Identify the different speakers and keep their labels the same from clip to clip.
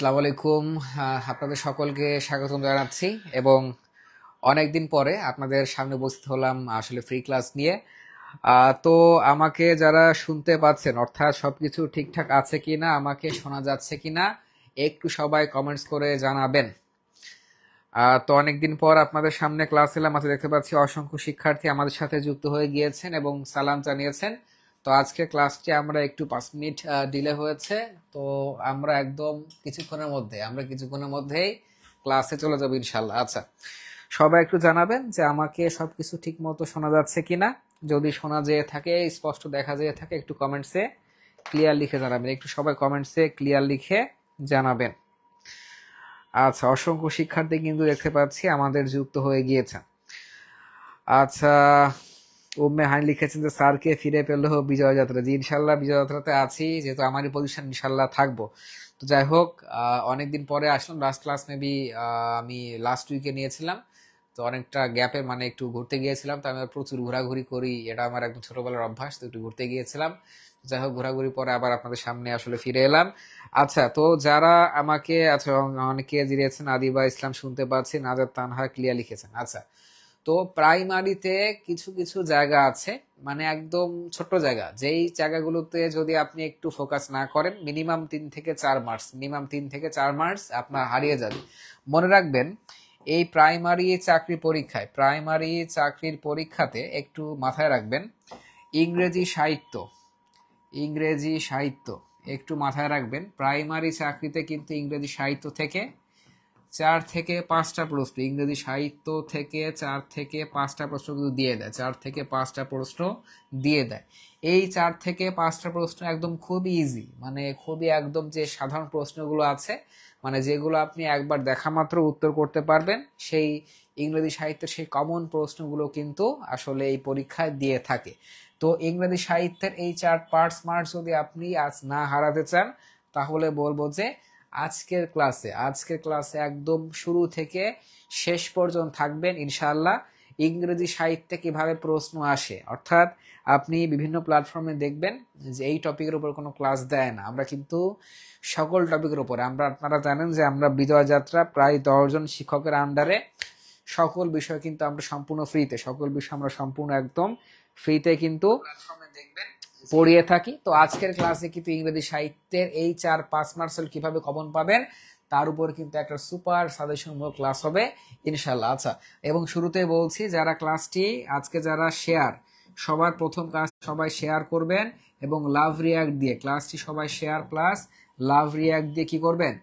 Speaker 1: আসসালামু আলাইকুম। আপনাদের সকলকে স্বাগতম জানাচ্ছি এবং অনেকদিন পরে আপনাদের সামনে উপস্থিত হলাম আসলে ফ্রি ক্লাস নিয়ে। তো আমাকে যারা শুনতে পাচ্ছেন, অর্থাৎ সবকিছু ঠিকঠাক আছে কিনা, আমাকে শোনা যাচ্ছে কিনা, একটু সবাই কমেন্টস করে জানাবেন। তো অনেকদিন পর আপনাদের সামনে ক্লাস এলাম। আজকে দেখতে পাচ্ছি অসংখ্য শিক্ষার্থী আমাদের সাথে যুক্ত হয়ে গিয়েছেন এবং সালাম জানিয়েছেন। তো আজকে ক্লাসটি আমরা একটু 5 মিনিট ডিলে হয়েছে। তো আমরা কিছুক্ষণের মধ্যেই ক্লাসে চলে যাবো ইনশাল্লাহ। আচ্ছা, সবাই একটু জানাবেন যে আমাকে সবকিছু ঠিক মতো শোনা যাচ্ছে কিনা। যদি শোনা যেয়ে থাকে, স্পষ্ট দেখা যেয়ে থাকে, একটু কমেন্টসে ক্লিয়ার লিখে জানাবেন। একটু সবাই কমেন্টসে ক্লিয়ার লিখে জানাবেন। আচ্ছা, অসংখ্য শিক্ষার্থী কিন্তু দেখতে পাচ্ছি আমাদের যুক্ত হয়ে গিয়েছে। আচ্ছা, উম্মে হানি লিখেছেন যে স্যারকে ফিরে পেল বিজয় যাত্রা। জি, ইনশাল্লাহ বিজয় যাত্রাতে আছি, যেহেতু আমারই পজিশন, ইনশাল্লাহ থাকবো। তো যাই হোক, অনেকদিন পরে আসলাম। লাস্ট ক্লাস মেবি আমি লাস্ট উইকে নিয়েছিলাম। তো অনেকটা গ্যাপে, মানে একটু ঘুরতে গিয়েছিলাম। তো আমি প্রচুর ঘোরাঘুরি করি, এটা আমার একদম ছোটবেলার অভ্যাস। তো একটু ঘুরতে গিয়েছিলাম। যাই হোক, ঘোরাঘুরি পরে আবার আপনাদের সামনে আসলে ফিরে এলাম। আচ্ছা, তো যারা আমাকে অনেকে জিরিয়েছেন, আদিবা ইসলাম শুনতে পাচ্ছি, নাজার তানহা ক্লিয়ার লিখেছেন। আচ্ছা, তো প্রাইমারিতে কিছু কিছু জায়গা আছে, মানে একদম ছোট্ট জায়গা, যেই জায়গাগুলোতে যদি আপনি একটু ফোকাস না করেন, মিনিমাম 3 থেকে 4 মার্কস আপনার হারিয়ে যাবে। মনে রাখবেন, এই প্রাইমারি চাকরির পরীক্ষাতে একটু মাথায় রাখবেন, ইংরেজি সাহিত্য একটু মাথায় রাখবেন। প্রাইমারি চাকরিতে কিন্তু ইংরেজি সাহিত্য থেকে 4 থেকে 5টা প্রশ্ন, ইংরেজি সাহিত্য থেকে 4 থেকে 5টা প্রশ্ন কিন্তু দিয়ে দেয়। 4 থেকে 5টা প্রশ্ন দিয়ে দেয়। এই 4 থেকে 5টা প্রশ্ন একদম খুবই ইজি, মানে খুবই একদম যে সাধারণ প্রশ্নগুলো আছে, মানে যেগুলো আপনি একবার দেখা মাত্র উত্তর করতে পারবেন, সেই ইংরেজি সাহিত্যের সেই কমন প্রশ্নগুলো কিন্তু আসলে এই পরীক্ষায় দিয়ে থাকে। তো ইংরেজি সাহিত্যের এই 4 মার্কস যদি আপনি আজ না হারাতে চান, তাহলে বলবো যে আজকের ক্লাসে একদম শুরু থেকে শেষ পর্যন্ত থাকবেন ইনশাআল্লাহ। ইংরেজি সাহিত্যে কিভাবে প্রশ্ন আসে, অর্থাৎ আপনি বিভিন্ন প্ল্যাটফর্মে দেখবেন যে এই টপিকের উপর কোনো ক্লাস দেয় না। আমরা কিন্তু সকল টপিকের উপর, আপনারা জানেন যে আমরা বিজয় যাত্রা প্রায় 10 জন শিক্ষকের আন্ডারে সকল বিষয় কিন্তু আমরা সম্পূর্ণ একদম ফ্রিতে কিন্তু পড়িয়ে থাকি। তো আজকের ক্লাসে কিন্তু ইংরেজি সাহিত্যের এই 4-5 মার্কস কিভাবে কমন পাবেন তার উপর কিন্তু একটা সুপার সাজেশন মূলক ক্লাস হবে ইনশাল্লাহ। আচ্ছা, এবং শুরুতে বলছি, যারা ক্লাসটি আজকে যারা সবার প্রথম কাজ সবাই শেয়ার করবেন এবং লাভ রিয়াক্ট দিয়ে ক্লাসটি সবাই শেয়ার প্লাস লাভ রিয়াক্ট দিয়ে কি করবেন,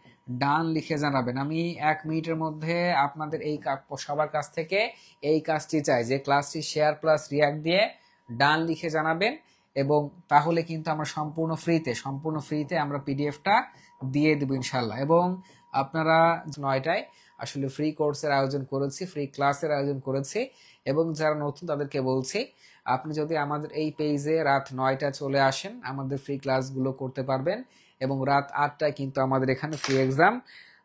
Speaker 1: ডান লিখে জানাবেন। আমি 1 মিনিটের মধ্যে আপনাদের সবার কাছ থেকে এই কাজটি চাই, যে ক্লাসটি শেয়ার প্লাস রিয়াক্ট দিয়ে ডান লিখে জানাবেন। এবং তাহলে কিন্তু আমরা সম্পূর্ণ ফ্রিতে আমরা পিডিএফটা দিয়ে দেবো ইনশাল্লাহ। এবং আপনারা 9টায় আসলে ফ্রি কোর্সের আয়োজন করেছি, ফ্রি ক্লাসের আয়োজন করেছি। এবং যারা নতুন তাদেরকে বলছি, আপনি যদি আমাদের এই পেজে রাত 9টায় চলে আসেন, আমাদের ফ্রি ক্লাসগুলো করতে পারবেন এবং রাত 8টায় কিন্তু আমাদের এখানে ফ্রি এক্সাম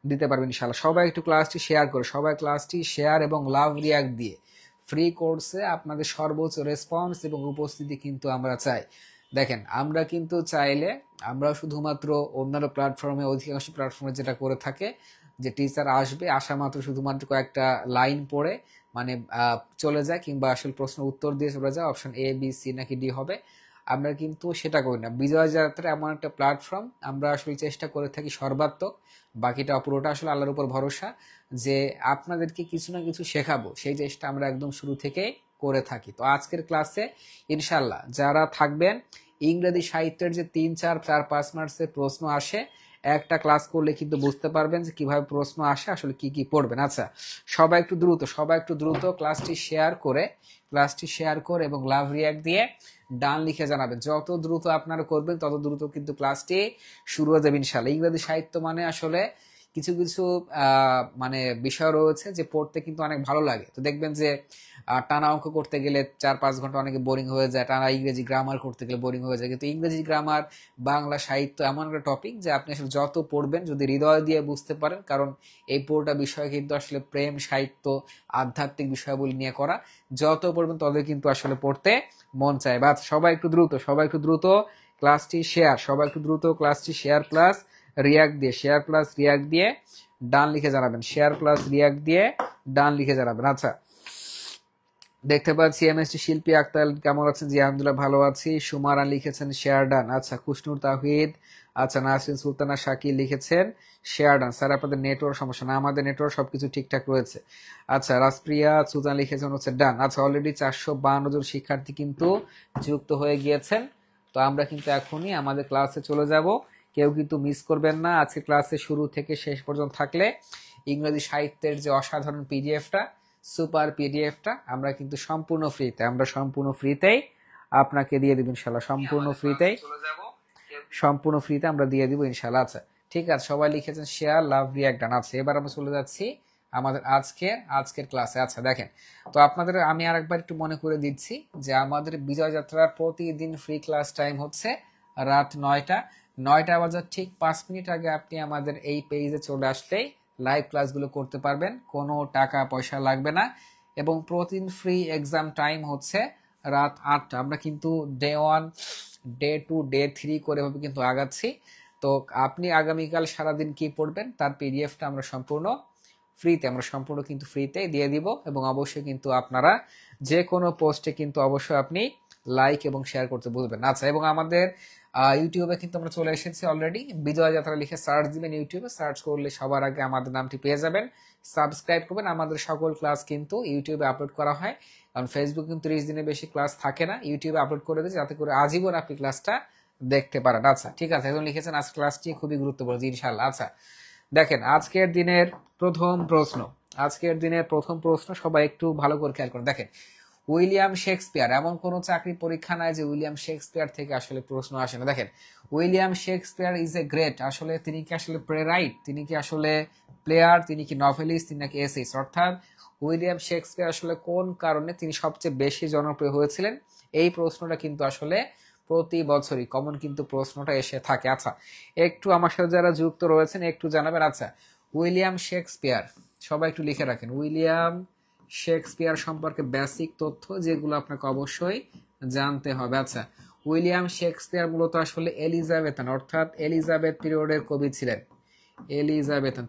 Speaker 1: দিতে পারবেন ইনশাল্লাহ। সবাই একটু ক্লাসটি শেয়ার এবং লাভ রিয়াক্ট দিয়ে ফ্রি কোর্সে আপনাদের সর্বোচ্চ রেসপন্স এবং উপস্থিতি কিন্তু আমরা চাই। দেখেন, আমরা কিন্তু চাইলে আমরা শুধুমাত্র অন্যান্য প্ল্যাটফর্মে, অধিকাংশ প্ল্যাটফর্মে যেটা করে থাকে, যে টিচার আসা মাত্র শুধুমাত্র কয়েকটা লাইন পড়ে মানে চলে যায়, কিংবা আসলে প্রশ্ন উত্তর দিয়ে চলে যায়, অপশন এ বি সি নাকি ডি হবে। আমরা কিন্তু সেটা করি না। বিজয় যাত্রা এমন একটা প্ল্যাটফর্ম, আমরা আসলে চেষ্টা করে থাকি সর্বাত্মক, বাকিটা পুরোটা আসলে আল্লাহর উপর ভরসা, যে আপনাদেরকে কিছু না কিছু শেখাবো, সেই চেষ্টা আমরা একদম শুরু থেকে করে থাকি। তো আজকের ক্লাসে ইনশাল্লাহ যারা থাকবেন, ইংরেজি সাহিত্যের যে 3, 4, 5 মার্কসের প্রশ্ন আসে, একটা ক্লাস করলে কিন্তু বুঝতে পারবেন যে কিভাবে প্রশ্ন আসে, আসলে কি কি পড়বেন। আচ্ছা, সবাই একটু দ্রুত ক্লাসটি শেয়ার করে এবং লাভ রিয়াক্ট দিয়ে ডান লিখে জানাবেন। যত দ্রুত আপনারা করবেন তত দ্রুত কিন্তু ক্লাসটি শুরু হয়ে যাবে ইনশাল্লাহ। ইংরেজি সাহিত্য মানে আসলে কিছু কিছু মানে বিষয় রয়েছে যে পড়তে কিন্তু অনেক ভালো লাগে। তো দেখবেন যে টানা অঙ্ক করতে গেলে 4-5 ঘন্টা অনেকে বোরিং হয়ে যায়, টানা ইংরেজি গ্রামার করতে গেলে বোরিং হয়ে যায়। কিন্তু ইংরেজি গ্রামার, বাংলা সাহিত্য এমন একটা টপিক যে আপনি আসলে যত পড়বেন, যদি হৃদয় দিয়ে বুঝতে পারেন, কারণ এই পুরোটা বিষয় কিন্তু আসলে প্রেম সাহিত্য, আধ্যাত্মিক বিষয়গুলি নিয়ে করা, যত পড়বেন তত কিন্তু আসলে পড়তে মন চায়। বা সবাই একটু দ্রুত ক্লাসটি শেয়ার প্লাস রিয়াক্ট দিয়ে, শেয়ার প্লাস রিয়াক্ট দিয়ে ডান লিখে জানাবেন, শেয়ার প্লাস রিয়াক্ট দিয়ে ডান লিখে জানাবেন। আচ্ছা, দেখতে পাচ্ছি এমএসটি শিল্পী আক্তার কেমন আছেন? জি আলহামদুলিল্লাহ ভালো আছি। সুমারা লিখেছেন শেয়ার ডান। আচ্ছা, খুশনুর তাহিদ, আচ্ছা নাসরিন সুলতানা শাকিল লিখেছেন শেয়ার ডান। স্যার আপনাদের নেটওয়ার্ক সমস্যা না, আমাদের নেটওয়ার্ক সবকিছু ঠিকঠাক রয়েছে। আচ্ছা, রাজপ্রিয়া সুলতান লিখেছেন হচ্ছে ডান। আচ্ছা, অলরেডি 452 জন শিক্ষার্থী কিন্তু যুক্ত হয়ে গিয়েছেন। তো আমরা কিন্তু এখনই আমাদের ক্লাসে চলে যাব, কেউ কিন্তু মিস করবেন না। আজকে ক্লাসে শুরু থেকে শেষ পর্যন্ত থাকলে ইংরেজি সাহিত্যের যে অসাধারণ পিডিএফটা, সুপার পিডিএফটা আমরা কিন্তু সম্পূর্ণ ফ্রিতেই আপনাকে দিয়ে দিব ইনশাল্লাহ। সম্পূর্ণ ফ্রিতে আমরা দিয়ে দিব ইনশাল্লাহ। আচ্ছা ঠিক আছে, সবাই লিখেছেন শেয়ার লাভ রিয়াক্ট ডান। আচ্ছা, এবার আমরা চলে যাচ্ছি আমাদের আজকের ক্লাসে। আচ্ছা দেখেন, তো আপনাদের আমি আরেকবার একটু মনে করে দিচ্ছি যে আমাদের বিজয় যাত্রার প্রতিদিন ফ্রি ক্লাস টাইম হচ্ছে রাত 9টা বাজার ঠিক 5 মিনিট আগে আপনি আমাদের এই পেজে চলে আসলেই লাইভ ক্লাসগুলো করতে পারবেন, কোনো টাকা পয়সা লাগবে না। এবং প্রতিদিন ফ্রি এক্সাম টাইম হচ্ছে রাত 8টা। আমরা কিন্তু ডে 1, ডে 2, ডে 3 করে ভাবে কিন্তু আগাচ্ছি। তো আপনি আগামীকাল সারাদিন কি পড়বেন তার পিডিএফটা আমরা সম্পূর্ণ কিন্তু ফ্রিতে দিয়ে দিব। এবং অবশ্যই কিন্তু আপনারা যে কোনো পোস্টে কিন্তু অবশ্যই আপনি লাইক এবং শেয়ার করতে ভুলবেন না। আচ্ছা, এবং আমাদের ইউটিউবে কিন্তু আমরা চলে এসেছি অলরেডি। বিজয় যাত্রা লিখে সার্চ দিবেন, ইউটিউবে সার্চ করলে সবার আগে আমাদের নামটি পেয়ে যাবেন। সাবস্ক্রাইব করবেন। আমাদের সকল ক্লাস কিন্তু ইউটিউবে আপলোড করা হয়, কারণ ফেসবুক কিন্তু 30 দিনের বেশি ক্লাস থাকে না, ইউটিউবে আপলোড করে দিয়েছে যাতে করে আজীবন আপনি ক্লাসটা দেখতে পারেন। আচ্ছা ঠিক আছে, এখন লিখেছেন আজ ক্লাসটি খুবই গুরুত্বপূর্ণ ইনশাআল্লাহ। আচ্ছা দেখেন, আজকের দিনের প্রথম প্রশ্ন সবাই একটু ভালো করে খেয়াল করুন। দেখেন, উইলিয়াম শেক্সপিয়ার, এমন কোন চাকরি পরীক্ষা নাই যে উইলিয়াম শেক্সপিয়ার থেকে আসলে প্রশ্ন আসে না। দেখেন, William Shakespeare is a great, আসলে তিনি কি আসলে প্লেরাইট, তিনি কি আসলে প্লেয়ার, তিনি কি নভেলিস্ট, তিনি নাকি এসেইস্ট? অর্থাৎ উইলিয়াম শেক্সপিয়ার আসলে কোন কারণে তিনি সবচেয়ে বেশি জনপ্রিয় হয়েছিলেন, এই প্রশ্নটা কিন্তু আসলে প্রতি বছরই কমন কিন্তু প্রশ্নটা এসে থাকে। আচ্ছা, একটু আমার সাথে যারা যুক্ত রয়েছেন একটু জানাবেন। আচ্ছা, উইলিয়াম শেক্সপিয়ার সবাই একটু লিখে রাখেন, উইলিয়াম শেক্সপিয়ার সম্পর্কে বেসিক তথ্য যেগুলো আপনাকে অবশ্যই জানতে হবে। আচ্ছা, উইলিয়াম শেক্সপিয়ার মূলত আসলে এলিজাবেথান অর্থাৎ এলিজাবেথ পিরিয়ডের কবি ছিলেন।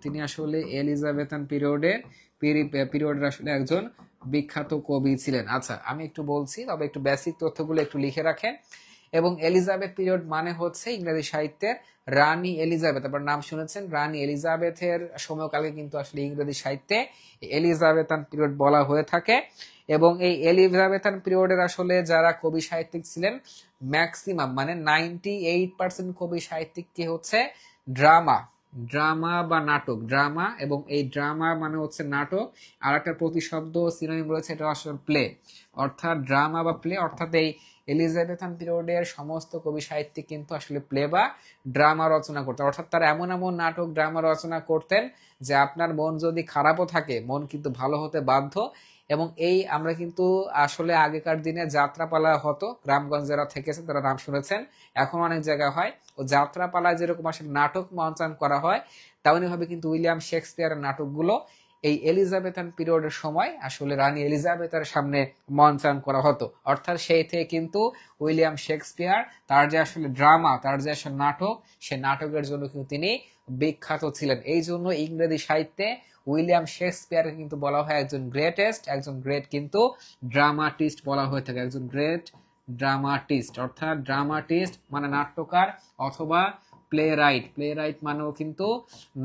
Speaker 1: তিনি আসলে এলিজাবেথান পিরিয়ডের আসলে একজন বিখ্যাত কবি ছিলেন। আচ্ছা, আমি একটু বলছি, তবে একটু বেসিক তথ্যগুলো একটু লিখে রাখেন। এবং এলিজাবেথ পিরিয়ড মানে হচ্ছে ইংরেজি সাহিত্যের রানী এলিজাবেথ, আপনার নাম শুনেছেন, রানী এলিজাবেথের সময়কালকে কিন্তু আসলে ইংরেজি সাহিত্যে এলিজাবেথান পিরিয়ড বলা হয়ে থাকে। এবং এই এলিজাবেথান পিরিয়ডের আসলে যারা কবি সাহিত্যিক ছিলেন, ম্যাক্সিমাম মানে 98% কবি সাহিত্যিক কি হচ্ছে ড্রামা বা নাটক, ড্রামা, এবং এই ড্রামা মানে হচ্ছে নাটক। আর একটা প্রতিশব্দ সিনোনিম রয়েছে, এটা আসলে প্লে, অর্থাৎ ড্রামা বা প্লে। অর্থাৎ এই এলিজাবেথান পিরিয়ডের সমস্ত কবি সাহিত্যিক কিন্তু আসলে প্লে বা ড্রামা রচনা করতেন। অর্থাৎ তারা এমন এমন নাটক ড্রামা রচনা করতেন যে আপনার মন যদি খারাপও থাকে, মন কিন্তু ভালো হতে বাধ্য। এবং এই আমরা কিন্তু আসলে আগেকার দিনে যাত্রাপালা হতো, গ্রামগঞ্জ যারা থেকেছেন তারা নাম শুনেছেন, এখন অনেক জায়গায় হয়। ও যাত্রাপালায় যেরকম আসলে নাটক মঞ্চায়ন করা হয়, তেমনি ভাবে কিন্তু উইলিয়াম শেক্সপিয়ারের নাটকগুলো এই এলিজাবেথান পিরিয়ডের সময় আসলে রানী এলিজাবেথের সামনে মঞ্চায়ন করা হতো। অর্থাৎ সেই থেকে কিন্তু উইলিয়াম শেক্সপিয়ার, তার যে আসলে ড্রামা, তার যে আসলে নাটক, সে নাটকের জন্য কিন্তু তিনি বিখ্যাত ছিলেন। এই জন্য ইংরেজি সাহিত্যে উইলিয়াম শেক্সপিয়ার কিন্তু বলা হয় একজন গ্রেট কিন্তু ড্রামাটিস্ট বলা হয়ে থাকে, একজন গ্রেট ড্রামাটিস্ট। অর্থাৎ ড্রামাটিস্ট মানে নাট্যকার অথবা প্লে রাইট মানেও কিন্তু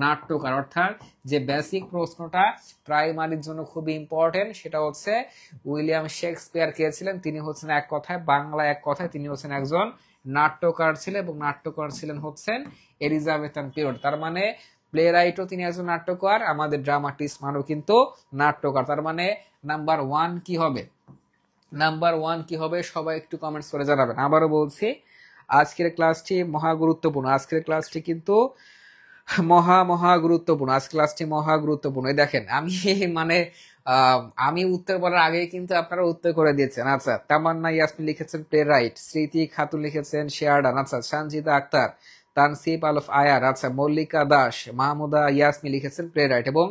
Speaker 1: নাট্যকার। অর্থাৎ যে বেসিক প্রশ্নটা প্রাইমারির জন্য খুবই ইম্পর্টেন্ট, সেটা হচ্ছে উইলিয়াম শেক্সপিয়ার কে ছিলেন? তিনি হচ্ছেন বাংলায় এক কথায় তিনি হচ্ছেন একজন নাট্যকার ছিলেন, এবং নাট্যকার ছিলেন হচ্ছেন এলিজাবেথান পিরিয়ড। তার মানে প্লে রাইটও তিনি একজন নাট্যকার, আমাদের ড্রামাটিস্ট মানেও কিন্তু নাট্যকার। তার মানে নাম্বার ওয়ান কি হবে সবাই একটু কমেন্টস করে জানাবেন। আবারও বলছি, আজকের ক্লাসটি মহা গুরুত্বপূর্ণ, আজকের ক্লাসটি কিন্তু মহা গুরুত্বপূর্ণ, আজকের ক্লাসটি মহা গুরুত্বপূর্ণ। দেখেন, আমি উত্তর বলার আগেই কিন্তু আপনারা উত্তর করে দিয়েছেন। আচ্ছা, তামান্না ইয়াসমিন লিখেছেন প্লে রাইট, স্মৃতি খাতুন লিখেছেন শেয়ারডান। আচ্ছা, সঞ্জিতা আক্তার, তানসিব আলফ আয়ার, আচ্ছা মল্লিকা দাস, মাহমুদা ইয়াসমি লিখেছেন প্লে রাইট। এবং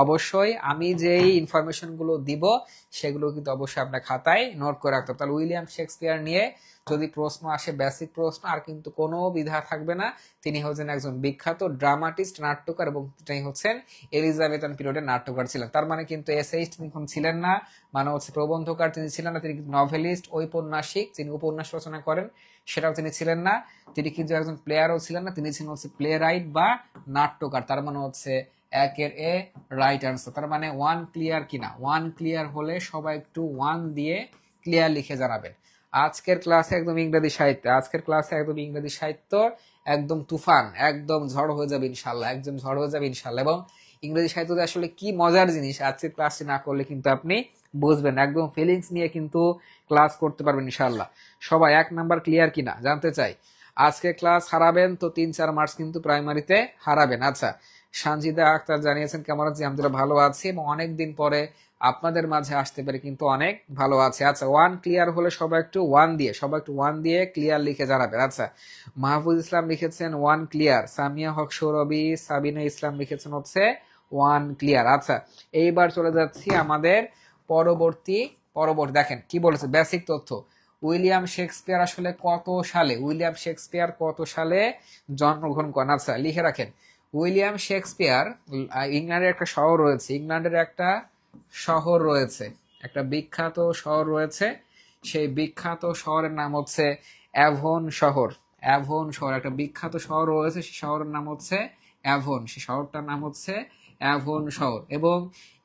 Speaker 1: অবশ্যই আমি যেই ইনফরমেশন গুলো দিব সেগুলো কিন্তু অবশ্যই আপনার খাতায় নোট করে রাখতে হবে। তাহলে উইলিয়াম শেক্সপিয়ার নিয়ে যদি প্রশ্ন আসে বেসিক প্রশ্ন আর কিন্তু কোনো দ্বিধা থাকবে না, তিনি হচ্ছেন একজন বিখ্যাত ড্রামাটিস্ট, নাট্যকার, এবং তিনি হচ্ছেন এলিজাবেথান পিরিয়ডের নাট্যকার ছিলেন। তার মানে কিন্তু এসেইস্ট তিনি ছিলেন না, মানে হচ্ছে প্রবন্ধকার তিনি ছিলেন না, তিনি নভেলিস্ট, ঔপন্যাসিক, যিনি উপন্যাস রচনা করেন সেটাও তিনি ছিলেন না, তিনি কিন্তু একজন প্লেয়ারও ছিলেন না, তিনি ছিলেন হচ্ছে প্লে রাইট বা নাট্যকার। তার মানে হচ্ছে একের এ রাইট অ্যান্সার। তার মানে ওয়ান ক্লিয়ার কিনা, ওয়ান ক্লিয়ার হলে সবাই একটু ওয়ান দিয়ে ক্লিয়ার লিখে জানাবেন। আজকের ক্লাসে একদম ইংরেজি সাহিত্য, আজকের ক্লাসে একদম ইংরেজি সাহিত্য একদম তুফান, একদম ঝড় হয়ে যাবে ইনশাল্লাহ, একদম ঝড় হয়ে যাবে ইনশাল্লাহ। এবং ইংরেজি সাহিত্যতে আসলে কি মজার জিনিস আজকের ক্লাসটি না করলে কিন্তু আপনি বুঝবেন, একদম ফিলিংস নিয়ে কিন্তু ক্লাস করতে পারবেন ইনশাল্লাহ। সবাই 1 নাম্বার ক্লিয়ার কিনা জানতে চাই। আজকে ক্লাস হারাবেন তো 3-4 মার্কস কিন্তু প্রাইমারিতে হারাবেন। আচ্ছা, সানজিদা আক্তার জানিয়েছেন কেমন আছি, আমরা ভালো আছি এবং অনেকদিন পরে আপনাদের মাঝে আসতে পারে কিন্তু অনেক ভালো আছে। আচ্ছা, ওয়ান ক্লিয়ার হলে সবাই একটু ওয়ান দিয়ে, সবাই একটু ওয়ান দিয়ে ক্লিয়ার লিখে জানাবেন। আচ্ছা, মাহফুজ ইসলাম লিখেছেন ওয়ান ক্লিয়ার, সামিয়া হক সৌরভী, সাবিনা ইসলাম লিখেছেন হচ্ছে ওয়ান ক্লিয়ার। আচ্ছা, এইবার চলে যাচ্ছি আমাদের পরবর্তী দেখেন কি বলেছে বেসিক তথ্য। উইলিয়াম শেক্সপিয়ার আসলে কত সালে, উইলিয়াম শেক্সপিয়ার কত সালে জন্মগ্রহণ করেন? আচ্ছা, লিখে রাখেন। উইলিয়াম শেক্সপিয়ার, ইংল্যান্ডের একটা শহর রয়েছে, ইংল্যান্ডের একটা শহর রয়েছে, একটা বিখ্যাত শহর রয়েছে, সেই বিখ্যাত শহরের নাম হচ্ছে অ্যাভন শহর। অ্যাভন শহর একটা বিখ্যাত শহর রয়েছে, সেই শহরের নাম হচ্ছে অ্যাভন, সেই শহরটার নাম হচ্ছে অ্যাভন শহর। এবং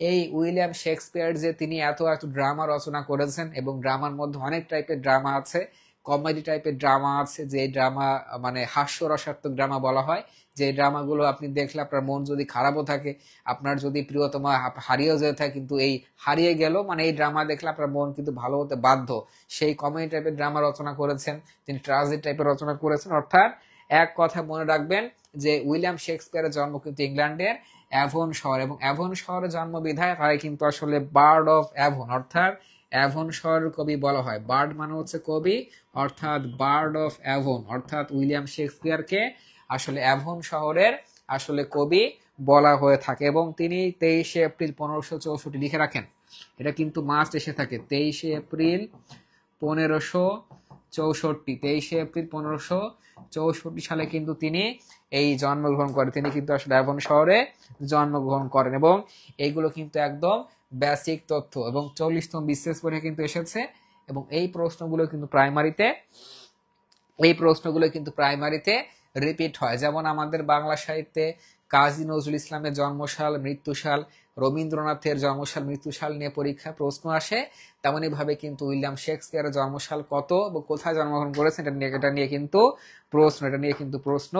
Speaker 1: এই উইলিয়াম শেক্সপিয়ার যে তিনি এত ড্রামা রচনা করেছেন, এবং ড্রামার মধ্যে অনেক টাইপের ড্রামা আছে, কমেডি টাইপের ড্রামা আছে, যে ড্রামা মানে হাস্যরসাত্মক ড্রামা বলা হয়, যে ড্রামাগুলো আপনি দেখলে আপনার মন যদি খারাপও থাকে, আপনার যদি প্রিয়তমা হারিয়েও যেতে থাকে, কিন্তু এই হারিয়ে গেল মানে এই ড্রামা দেখলে আপনার মন কিন্তু ভালো হতে বাধ্য, সেই কমেডি টাইপের ড্রামা রচনা করেছেন তিনি, ট্রাজেডি টাইপের রচনা করেছেন। অর্থাৎ এক কথা মনে রাখবেন যে উইলিয়াম শেক্সপিয়ারের জন্ম কিন্তু ইংল্যান্ডের অ্যাভন শহর, এবং অ্যাভন শহরে জন্ম বিধায় তাই কিন্তু আসলে বার্ড অফ অ্যাভন, অর্থাৎ অ্যাভন শহরের কবি বলা হয়। বার্ড মানে হচ্ছে কবি, অর্থাৎ বার্ড অফ অ্যাভন, অর্থাৎ উইলিয়াম শেক্সপিয়ারকে আসলে অ্যাভন শহরের আসলে কবি বলা হয়ে থাকে। এবং তিনি 23শে এপ্রিল 1564, লিখে রাখেন, এটা কিন্তু মাস্ট এসে থাকে, 23শে এপ্রিল 1564, 23শে এপ্রিল 1564 সালে কিন্তু তিনি এই জন্মগ্রহণ করেন, তিনি কিন্তু আসলে অ্যাভন শহরে জন্মগ্রহণ করেন। এবং এইগুলো কিন্তু একদম বেসিক তথ্য, এবং 40তম বিশেষ পরীক্ষা কিন্তু এসেছে, এবং এই প্রশ্নগুলো কিন্তু প্রাইমারিতে রিপিট হয়। যেমন আমাদের বাংলা সাহিত্যে কাজী নজরুল ইসলামের জন্মসাল, মৃত্যুসাল, রবীন্দ্রনাথের জন্মসাল, মৃত্যুসাল নিয়ে পরীক্ষা প্রশ্ন আসে, তেমনি ভাবে কিন্তু উইলিয়াম শেক্সপিয়ারের জন্মসাল কত এবং কোথায় জন্মগ্রহণ করেছেন এটা নিয়ে কিন্তু প্রশ্ন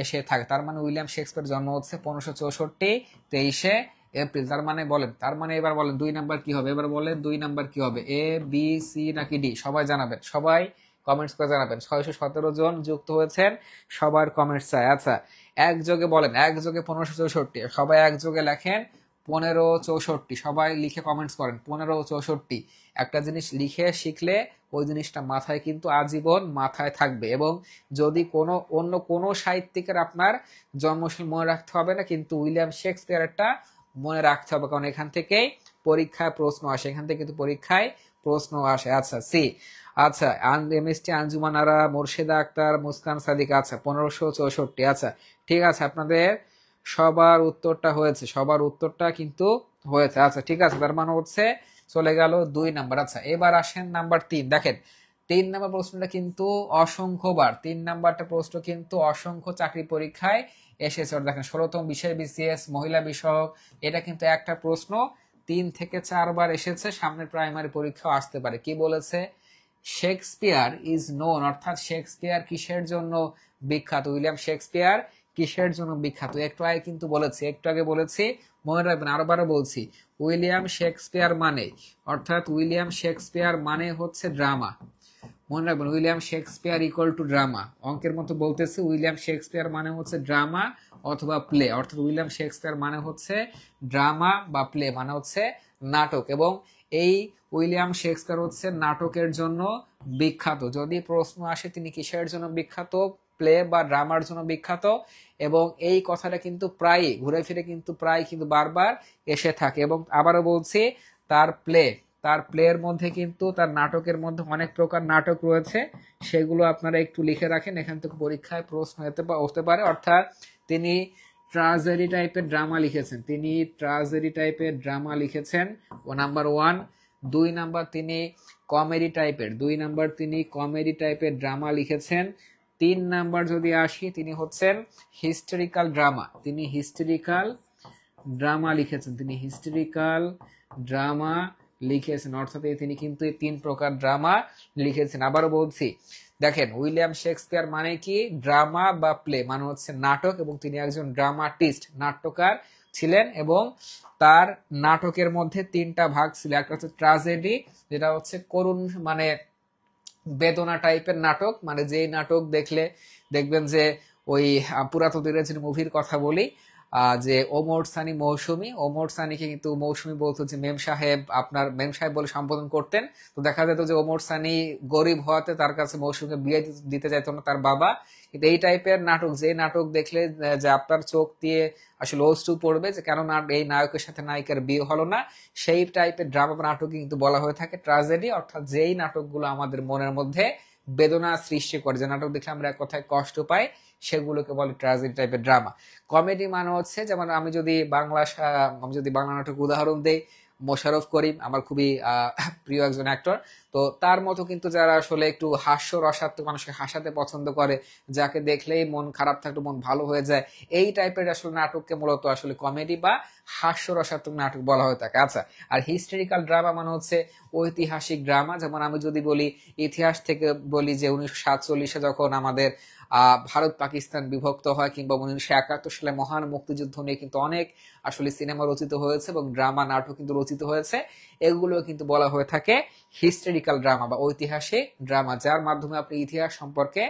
Speaker 1: এসে থাকে। তার মানে উইলিয়াম শেক্সপিয়ার জন্ম হচ্ছে 1564, 23শে এপ্রিল। তার মানে এবার বলেন 2 নাম্বার কি হবে, এবার বলেন 2 নাম্বার কি হবে, এ বি সি নাকি ডি? সবাই জানাবেন, সবাই কমেন্টস করে জানাবেন। 617 জন যুক্ত হয়েছেন, সবার কমেন্টস চাই। আচ্ছা, একযোগে বলেন, একযোগে 1564, সবাই একযোগে লেখেন 1564, সবাই লিখে কমেন্টস করেন 1564। একটা জিনিস লিখে শিখলে ওই জিনিসটা মাথায় কিন্তু আজীবন মাথায় থাকবে, এবং যদি অন্য কোনো সাহিত্যিকের আপনার জন্মসাল মনে রাখতে হবে না, কিন্তু উইলিয়াম শেক্সপিয়ারেরটা মনে রাখতে হবে, কারণ এখান থেকেই পরীক্ষায় প্রশ্ন আসে, আচ্ছা, সি। আচ্ছা, এমএসটি আঞ্জুমান আরা, মোর্শেদা আক্তার, মুস্কান সাদিক। আচ্ছা, 1564। আচ্ছা, ঠিক আছে, আপনাদের সবার উত্তরটা কিন্তু হয়েছে। আচ্ছা, ঠিক আছে, তার মানে হচ্ছে চলে গেল 2 নাম্বার। আচ্ছা, এবার আসেন নাম্বার 3। দেখেন 3 নাম্বার প্রশ্নটা কিন্তু অসংখ্যবার, 3 নাম্বারটা প্রশ্ন কিন্তু অসংখ্য চাকরি পরীক্ষায় এসেছে। দেখেন 16তম বিষয় বিসিএস মহিলা বিষয়ক, এটা কিন্তু একটা প্রশ্ন 3 থেকে 4 বার এসেছে, সামনের প্রাইমারি পরীক্ষাও আসতে পারে। কি বলেছে? শেক্সপিয়ার ইজ নোন, অর্থাৎ শেক্সপিয়ার কিসের জন্য বিখ্যাত, উইলিয়াম শেক্সপিয়ার কিসের জন্য বিখ্যাত? একটু আগে বলেছি, মনে রাখবেন, আরো বলছি, উইলিয়াম শেক্সপিয়ার মানে হচ্ছে ড্রামা। মনে রাখবেন, William Shakespeare equal to drama, অঙ্কের মতো বলতেছে, উইলিয়াম শেক্সপিয়ার মানে হচ্ছে ড্রামা অথবা প্লে, অর্থাৎ উইলিয়াম শেক্সপিয়ার মানে হচ্ছে ড্রামা বা প্লে মানে হচ্ছে নাটক। এবং এই উইলিয়াম শেক্সপিয়ার হচ্ছে নাটকের জন্য বিখ্যাত। যদি প্রশ্ন আসে তিনি কিসের জন্য বিখ্যাত, প্লে বা ড্রামার জন্য বিখ্যাত, এবং এই কথাটা কিন্তু প্রায় বারবার এসে থাকে। এবং আবারও বলছি, তার প্লে তার প্লের মধ্যে কিন্তু তার নাটকের মধ্যে অনেক প্রকার নাটক রয়েছে, সেগুলো আপনারা একটু লিখে রাখেন, এখান থেকে পরীক্ষায় প্রশ্ন হতে পারে। অর্থাৎ তিনি ট্রাজেডি টাইপের ড্রামা লিখেছেন, তিনি ট্রাজেডি টাইপের ড্রামা লিখেছেন, ও নাম্বার 1। 2 নাম্বার তিনি কমেডি টাইপের, 2 নাম্বার তিনি কমেডি টাইপের ড্রামা লিখেছেন। 3 নাম্বার যদি আসি, তিনি হচ্ছেন হিস্টোরিক্যাল ড্রামা, তিনি হিস্টোরিক্যাল ড্রামা লিখেছেন, তিনি হিস্টোরিক্যাল ড্রামা লিখেছেন। অর্থাৎ তিনি কিন্তু এই 3 প্রকার ড্রামা লিখেছেন। আবারও বলছি, দেখেন উইলিয়াম শেক্সপিয়ার মানে কি, ড্রামা বা প্লে মানে হচ্ছে নাটক, এবং তিনি একজন ড্রামাটিস্ট, নাট্যকার ছিলেন, এবং তার নাটকের মধ্যে 3টা ভাগ ছিল। একটা হচ্ছে ট্রাজেডি, যেটা হচ্ছে করুণ মানে বেদনা টাইপের নাটক, মানে যেই নাটক দেখলে দেখবেন যে ওই পুরাতন দিনের যে মুভির কথা বলি, যে ওমর সানি মৌসুমী, ওমর সানিকে কিন্তু মৌসুমী বলতো যে মেম সাহেব, আপনার মেম সাহেব বলে সম্বোধন করতেন। তো দেখা যেত যে ওমর সানি গরিব হওয়াতে তার কাছে মৌসুমীকে বিয়ে দিতে চাইতো না তার বাবা। কিন্তু এই টাইপের নাটক, যে নাটক দেখলে যে আপনার চোখ দিয়ে আসলে অশ্রু পড়বে যে কেন না এই নায়কের সাথে নায়িকার বিয়ে হলো না, সেই টাইপের ড্রামা বা নাটক কিন্তু বলা হয়ে থাকে ট্রাজেডি। অর্থাৎ যেই নাটকগুলো আমাদের মনের মধ্যে বেদনা সৃষ্টি করে, যে নাটক দেখলে আমরা এক কথায় কষ্ট পাই, সেগুলোকে বলে ট্রাজেডি টাইপের ড্রামা। কমেডি মানে হচ্ছে, যেমন আমি যদি বাংলা নাটক উদাহরণ দেই, মোশাররফ করিম আমার খুবই প্রিয় একজন অ্যাক্টর। তো তার মতো কিন্তু যারা আসলে একটু হাস্য রসাত্মক, মানুষকে হাসাতে পছন্দ করে, যাকে দেখলেই মন খারাপ থাকলে মন ভালো হয়ে যায়, এই টাইপের আসলে নাটককে মূলত আসলে কমেডি বা হাস্য রসাত্মক নাটক বলা হয়ে থাকে। আচ্ছা, আর হিস্টোরিক্যাল ড্রামা মানে হচ্ছে ঐতিহাসিক ড্রামা। যেমন আমি যদি বলি, ইতিহাস থেকে বলি যে 1947-এ যখন আমাদের ভারত পাকিস্তান বিভক্ত হয়, কিংবা 1971 সালে মহান মুক্তিযুদ্ধ নিয়ে কিন্তু অনেক আসলে সিনেমা রচিত হয়েছে এবং ড্রামা নাটক কিন্তু রচিত হয়েছে, এগুলো কিন্তু বলা হয়ে থাকে হিস্টোরিক্যাল ড্রামা বা ঐতিহাসিক ড্রামা, যার মাধ্যমে আপনি ইতিহাস সম্পর্কে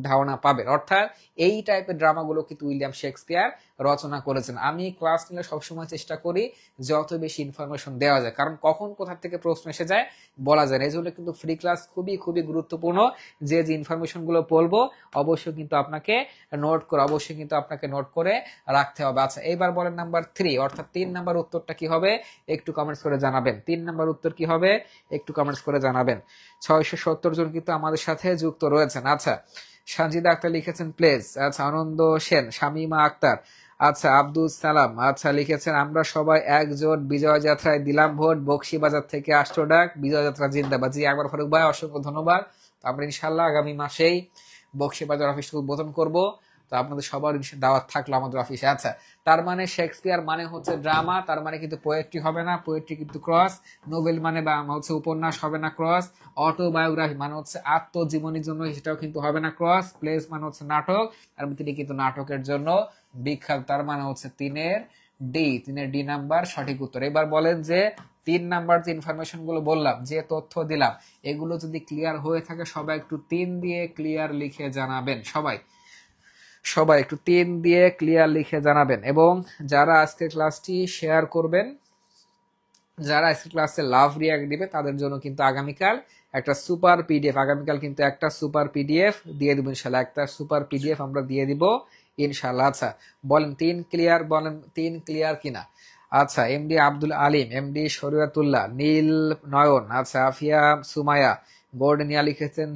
Speaker 1: ধারণা পাবেন। অর্থাৎ এই টাইপের ড্রামাগুলো কিন্তু উইলিয়াম শেক্সপিয়ার রচনা করেছেন। আমি ক্লাস নিলে সবসময় চেষ্টা করি যত বেশি ইনফরমেশন দেওয়া যায়, কারণ কখন কোথা থেকে প্রশ্ন এসে যায় বলা যায় না। এই জন্য কিন্তু ফ্রি ক্লাস খুবই খুবই গুরুত্বপূর্ণ। যে যে ইনফরমেশন গুলো বলবো অবশ্যই কিন্তু আপনাকে নোট করে রাখতে হবে। আচ্ছা, এইবার বলেন নাম্বার 3, অর্থাৎ 3 নাম্বার উত্তরটা কি হবে একটু কমেন্টস করে জানাবেন। 3 নাম্বার উত্তর কি হবে একটু কমেন্টস করে জানাবেন। 670 জন কিন্তু আমাদের সাথে যুক্ত রয়েছেন। আচ্ছা, সানজিদা আক্তার লিখেছেন প্লেস। আচ্ছা, আনন্দ সেন, শামিমা আক্তার, আচ্ছা আব্দুল সালাম, আচ্ছা লিখেছেন আমরা সবাই একজোট বিজয় যাত্রায় দিলাম ভোট, বক্সিবাজার থেকে আষ্টডাক, বিজয় যাত্রা জিন্দাবাদ। জি একবার ফারুক ভাই, অসংখ্য ধন্যবাদ। তো আমরা ইনশাল্লাহ আগামী মাসেই বক্সিবাজার অফিসটা উদ্বোধন করব। তো আপনাদের সবার দাওয়াত থাকলো আমাদের অফিসে। আচ্ছা, তার মানে শেক্সপিয়ার মানে হচ্ছে ড্রামা, তার মানে কিন্তু পোয়েট্রি হবে না, পোয়েট্রি কিন্তু ক্রস। নোবেল মানে বা হচ্ছে উপন্যাস হবে না, ক্রস। অটোবায়োগ্রাফি মানে হচ্ছে আত্মজীবনীর জন্য, সেটাও কিন্তু হবে না, ক্রস। প্লেস মানে হচ্ছে নাটক, আর তিনি কিন্তু নাটকের জন্য বিখ্যাত, তার মানে হচ্ছে 3-এর ডি নাম্বার সঠিক উত্তর। এবার বলেন যে 3 নাম্বার যে ইনফরমেশন গুলো বললাম, যে তথ্য দিলাম, এগুলো যদি ক্লিয়ার হয়ে থাকে সবাই একটু 3 দিয়ে ক্লিয়ার লিখে জানাবেন। সবাই একটু 3 দিয়ে ক্লিয়ার লিখে জানাবেন। এবং যারা আজকের ক্লাসটি শেয়ার করবেন, যারা আজকের ক্লাসে লাভ রিয়াক্ট দিবে, তাদের জন্য কিন্তু আগামীকাল একটা সুপার পিডিএফ, দিয়ে দিব ইনশাল্লাহ, একটা সুপার পিডিএফ আমরা দিয়ে দিব ইনশাল্লাহ। আচ্ছা, বলেন 3 ক্লিয়ার, বলেন 3 ক্লিয়ার কিনা। আচ্ছা, এমডি আব্দুল আলিম, এমডি শরিয়াতুল্লাহ, নীল নয়ন, আচ্ছা আফিয়া সুমায়া, গোল্ডেনিয়া লিখেছেন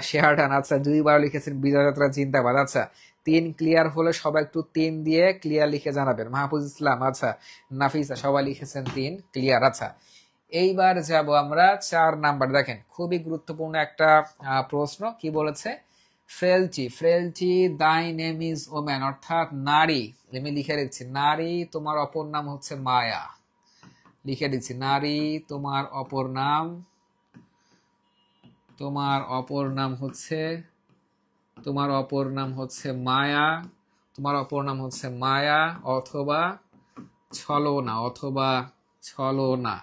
Speaker 1: শেহারান, আচ্ছা 2বার লিখেছেন বিজয় যাত্রা জিন্দাবাদ। আচ্ছা, 3 ক্লিয়ার হলে সবাই একটু 3 দিয়ে ক্লিয়ার লিখে জানাবেন। মাহফুজ ইসলাম, আচ্ছা নাফিসা, সবাই লিখেছেন 3 ক্লিয়ার। আচ্ছা, এইবার যাব আমরা 4 নাম্বার। দেখেন খুবই গুরুত্বপূর্ণ একটা প্রশ্ন, কি বলেছে, ফ্রেলচি দাই নেম ইজ ওম্যান, অর্থাৎ নারী, আমি লিখে দিচ্ছি, নারী তোমার অপর নাম হচ্ছে মায়া, লিখে দিচ্ছি, নারী তোমার অপর নাম হচ্ছে মায়া, অথবা ছলনা।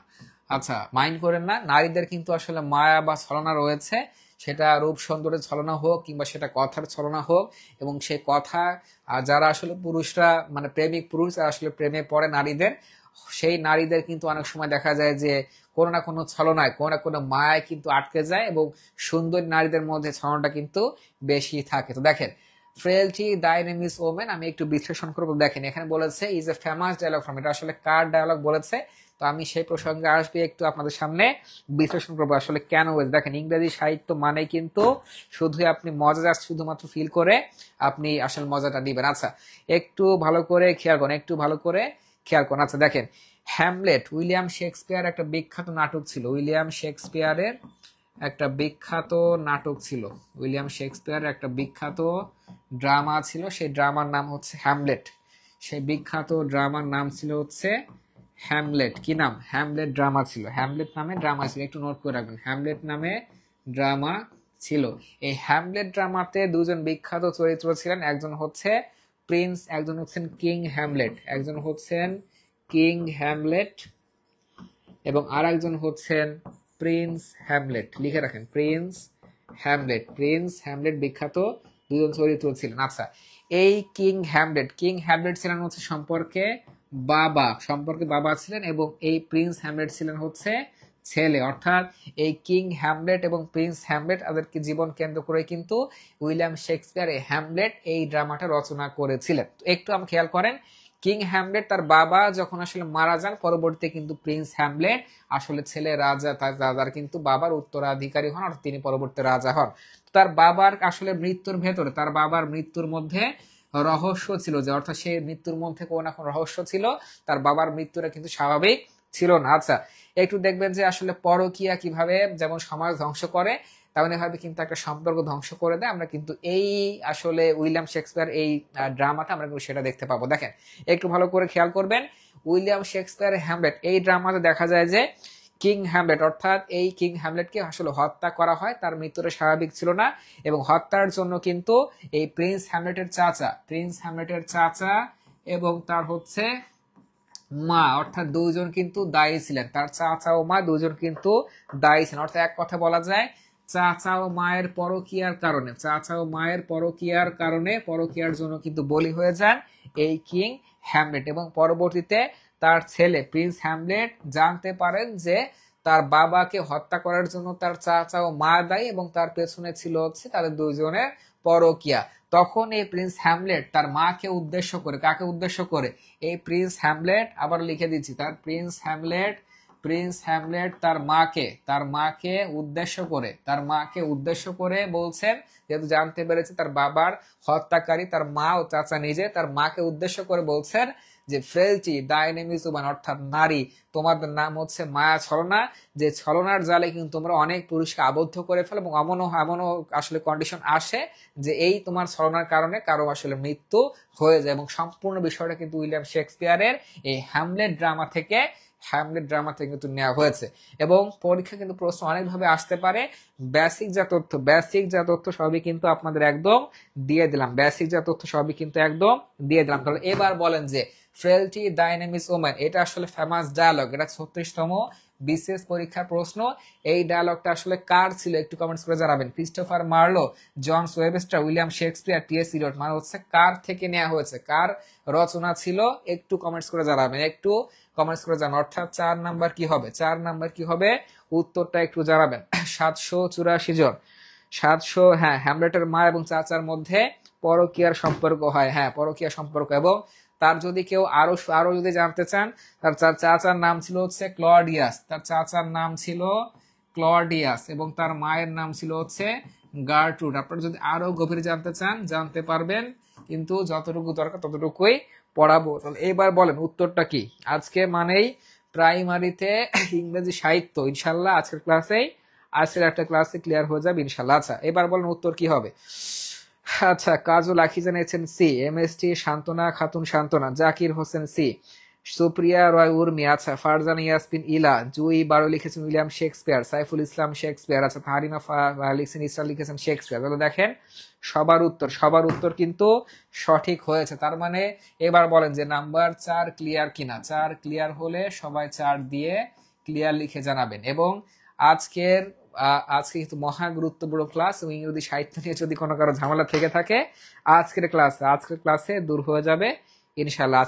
Speaker 1: আচ্ছা, মাইন্ড করেন না, নারীদের কিন্তু আসলে মায়া বা ছলনা রয়েছে, সেটা রূপ সৌন্দর্যের ছলনা হোক কিংবা সেটা কথার ছলনা হোক। এবং সেই কথা যারা আসলে পুরুষরা, মানে প্রেমিক পুরুষ যারা আসলে প্রেমে পড়ে নারীদের, সেই নারীদের কিন্তু অনেক সময় দেখা যায় যে কোনো না কোনো ছলনায়, কোনো না কোনো মায়ায় কিন্তু আটকে যায়, এবং সুন্দর নারীদের মধ্যে ছলনাটা কিন্তু বেশি থাকে। তো দেখেন, ফ্রেলটি দাই নেম ইজ ওমেন, আমি একটু বিশ্লেষণ করবো। দেখেন এখানে বলেছে is a famous dialogue from, এটা আসলে কার ডায়লগ বলেছে, তো আমি সেই প্রসঙ্গে আসবে একটু আপনাদের সামনে বিশ্লেষণ করবো আসলে কেন হয়েছে। দেখেন ইংরেজি সাহিত্য মানে কিন্তু শুধুই আপনি মজা জাস্ট শুধুমাত্র ফিল করে আপনি আসলে মজাটা নিবেন। আচ্ছা একটু ভালো করে খেয়াল করুন, একটু ভালো করে খেয়াল করুন। আচ্ছা দেখেন হ্যামলেট উইলিয়াম শেক্সপিয়ার একটা বিখ্যাত নাটক ছিল, উইলিয়াম শেক্সপিয়ারের একটা বিখ্যাত নাটক ছিল, উইলিয়াম শেক্সপিয়ার একটা বিখ্যাত ড্রামা ছিল, সেই ড্রামার নাম হচ্ছে হ্যামলেট। সেই বিখ্যাত ড্রামার নাম ছিল হচ্ছে হ্যামলেট। কি নাম? হ্যামলেট ড্রামা ছিল, হ্যামলেট নামে ড্রামা ছিল, একটু নোট করে রাখবেন, হ্যামলেট নামে ড্রামা ছিল। এই হ্যামলেট ড্রামাতে দুজন বিখ্যাত চরিত্র ছিলেন, একজন হচ্ছে প্রিন্স, একজন হচ্ছেন কিং হ্যামলেট, একজন হচ্ছেন কিং হ্যামলেট এবং আর একজন হচ্ছেন প্রিন্স হ্যামলেট। লিখে রাখেন প্রিন্স হ্যামলেট, প্রিন্স হ্যামলেট বিখ্যাত দুজন চরিত্র ছিলেন। আচ্ছা এই কিং হ্যামলেট ছিলেন হচ্ছে সম্পর্কে বাবা ছিলেন এবং এই প্রিন্স হ্যামলেট ছিলেন হচ্ছে ছেলে। অর্থাৎ এই কিং হ্যামলেট এবং প্রিন্স হ্যামলেট তাদেরকে জীবন কেন্দ্র করে কিন্তু উইলিয়াম শেক্সপিয়ার এই হ্যামলেট এই ড্রামাটা রচনা করেছিলেন। তো একটু আমি খেয়াল করেন, কিং হ্যামলেট তার বাবা যখন আসলে মারা যান, পরবর্তীতে কিন্তু প্রিন্স হ্যামলেট আসলে ছেলে রাজা, তার দাদার কিন্তু বাবার উত্তরাধিকারী হন, অর্থাৎ তিনি পরবর্তীতে রাজা হন। তার বাবার আসলে মৃত্যুর ভেতরে, তার বাবার মৃত্যুর মধ্যে রহস্য ছিল, যে অর্থাৎ সেই মৃত্যুর মধ্যে কোন না কোন রহস্য ছিল, তার বাবার মৃত্যুটা কিন্তু স্বাভাবিক ছিল না। আচ্ছা একটু দেখবেন যে আসলে পরকীয়া কিভাবে যেমন সমাজ ধ্বংস করে, তেমন ভাবে কিন্তু একটা সম্পর্ক ধ্বংস করে দেয়। আমরা কিন্তু এই আসলে উইলিয়াম শেক্সপিয়ার এই ড্রামাটা আমরা কিন্তু সেটা দেখতে পাবো। দেখেন একটু ভালো করে খেয়াল করবেন, উইলিয়াম শেক্সপিয়ার হ্যামলেট এই ড্রামাতে দেখা যায় যে কিং হ্যামলেট অর্থাৎ এই কিং হ্যামলেটকে আসলে হত্যা করা হয়, তার মৃত্যুটা স্বাভাবিক ছিল না এবং হত্যার জন্য কিন্তু এই প্রিন্স হ্যামলেটের চাচা এবং তার হচ্ছে মা অর্থাৎ দুইজন কিন্তু দায়ী ছিলেন, তার চাচা ও মা দুজন কিন্তু দায়ী ছিলেন। অর্থাৎ এক কথা বলা যায় চাচা ও মায়ের পরকীয়ার জন্য কিন্তু বলি হয়ে যান এই কিং হ্যামলেট এবং পরবর্তীতে তার ছেলে প্রিন্স হ্যামলেট জানতে পারেন যে তার বাবাকে হত্যা করার জন্য তার চাচা ও মা দায়ী এবং তার পেছনে ছিল হচ্ছে তাদের দুইজনের পরকীয়া। তখন এই প্রিন্স হ্যামলেট তার মাকে উদ্দেশ্য করে, কাকে উদ্দেশ্য করে? এই প্রিন্স হ্যামলেট, আবার লিখে দিচ্ছি, তার প্রিন্স হ্যামলেট তার মাকে উদ্দেশ্য করে বলছেন, যেহেতু জানতে পেরেছে তার বাবার হত্যাকারী তার মা ও চাচা নিজে, তার মাকে উদ্দেশ্য করে বলছেন যে ফ্রেলটি দাই নেম ইজ ওমান, অর্থাৎ নারী তোমাদের নাম হচ্ছে মায়া ছলনা, যে ছলনার জালে কিন্তু তোমরা অনেক পুরুষকে আবদ্ধ করে ফেলো এবং এমনও আসলে কন্ডিশন আসে যে এই তোমার ছলনার কারণে কারো আসলে মৃত্যু হয়ে যায়। এবং সম্পূর্ণ বিষয়টা কিন্তু উইলিয়াম শেক্সপিয়ারের এই হ্যামলেট ড্রামা থেকে কিন্তু নেওয়া হয়েছে। এবং পরীক্ষা কিন্তু প্রশ্ন অনেকভাবে আসতে পারে। বেসিক যা তথ্য সবই কিন্তু আপনাদের একদম দিয়ে দিলাম, তাহলে এবার বলেন যে ফ্রেলটি ডাইনামিক্স ওম্যান, এটা আসলে ফেমাস ডায়ালগ, এটা 36তম বিসিএস পরীক্ষার প্রশ্ন। এই ডায়ালগটা আসলে কার ছিল একটু কমেন্টস করে জানাবেন। Christopher Marlowe, John Webster, William Shakespeare, T S. Eliot, মানে হচ্ছে কার থেকে নেওয়া হয়েছে, কার রচনা ছিল একটু কমেন্টস করে জানাবেন, অর্থাৎ 4 নাম্বার কি হবে উত্তরটা একটু জানাবেন। 784 জন, হ্যাঁ হ্যামলেটের মা এবং চাচার মধ্যে পরকীয়ার সম্পর্ক হয়, এবং তার যদি কেউ আরো যদি জানতে চান, তার চাচার নাম ছিল হচ্ছে ক্লডিয়াস, এবং তার মায়ের নাম ছিল হচ্ছে গার্ট্রুড। আপনারা যদি আরো গভীরে জানতে চান জানতে পারবেন, কিন্তু যতটুকু দরকার ততটুকুই পড়াবো। তাহলে এবার বলেন উত্তরটা কি? আজকে মানেই প্রাইমারিতে ইংরেজি সাহিত্য ইনশাল্লাহ আজকের একটা ক্লাসে ক্লিয়ার হয়ে যাবে ইনশাল্লাহ। আচ্ছা এবার বলেন উত্তর কি হবে? আচ্ছা কাজল আখি জানিয়েছেন সি, এমএসটি শান্তনা খাতুন শান্তনা, জাকির হোসেন সি, সুপ্রিয়া রয় উর্মি, আচ্ছা ফারজানা ইয়াসমিন ইলা, জুই বারো লিখেছেন William Shakespeare, Saiful Islam Shakespeare, আচ্ছা হারিমা লিখছেন ইসরা লিখেছেন শেক্সপিয়ার। তাহলে দেখেন সবার উত্তর কিন্তু সঠিক হয়েছে। তার মানে এবার বলেন যে নাম্বার 4 ক্লিয়ার কিনা। 4 ক্লিয়ার হলে সবাই 4 দিয়ে ক্লিয়ার লিখে জানাবেন। এবং আজকে কিন্তু মহা গুরুত্বপূর্ণ ক্লাস, এবং ইংরেজি সাহিত্য নিয়ে যদি কোনো কারো ঝামেলা থেকে থাকে আজকের ক্লাসে দূর হয়ে যাবে ইনশাল্লাহ।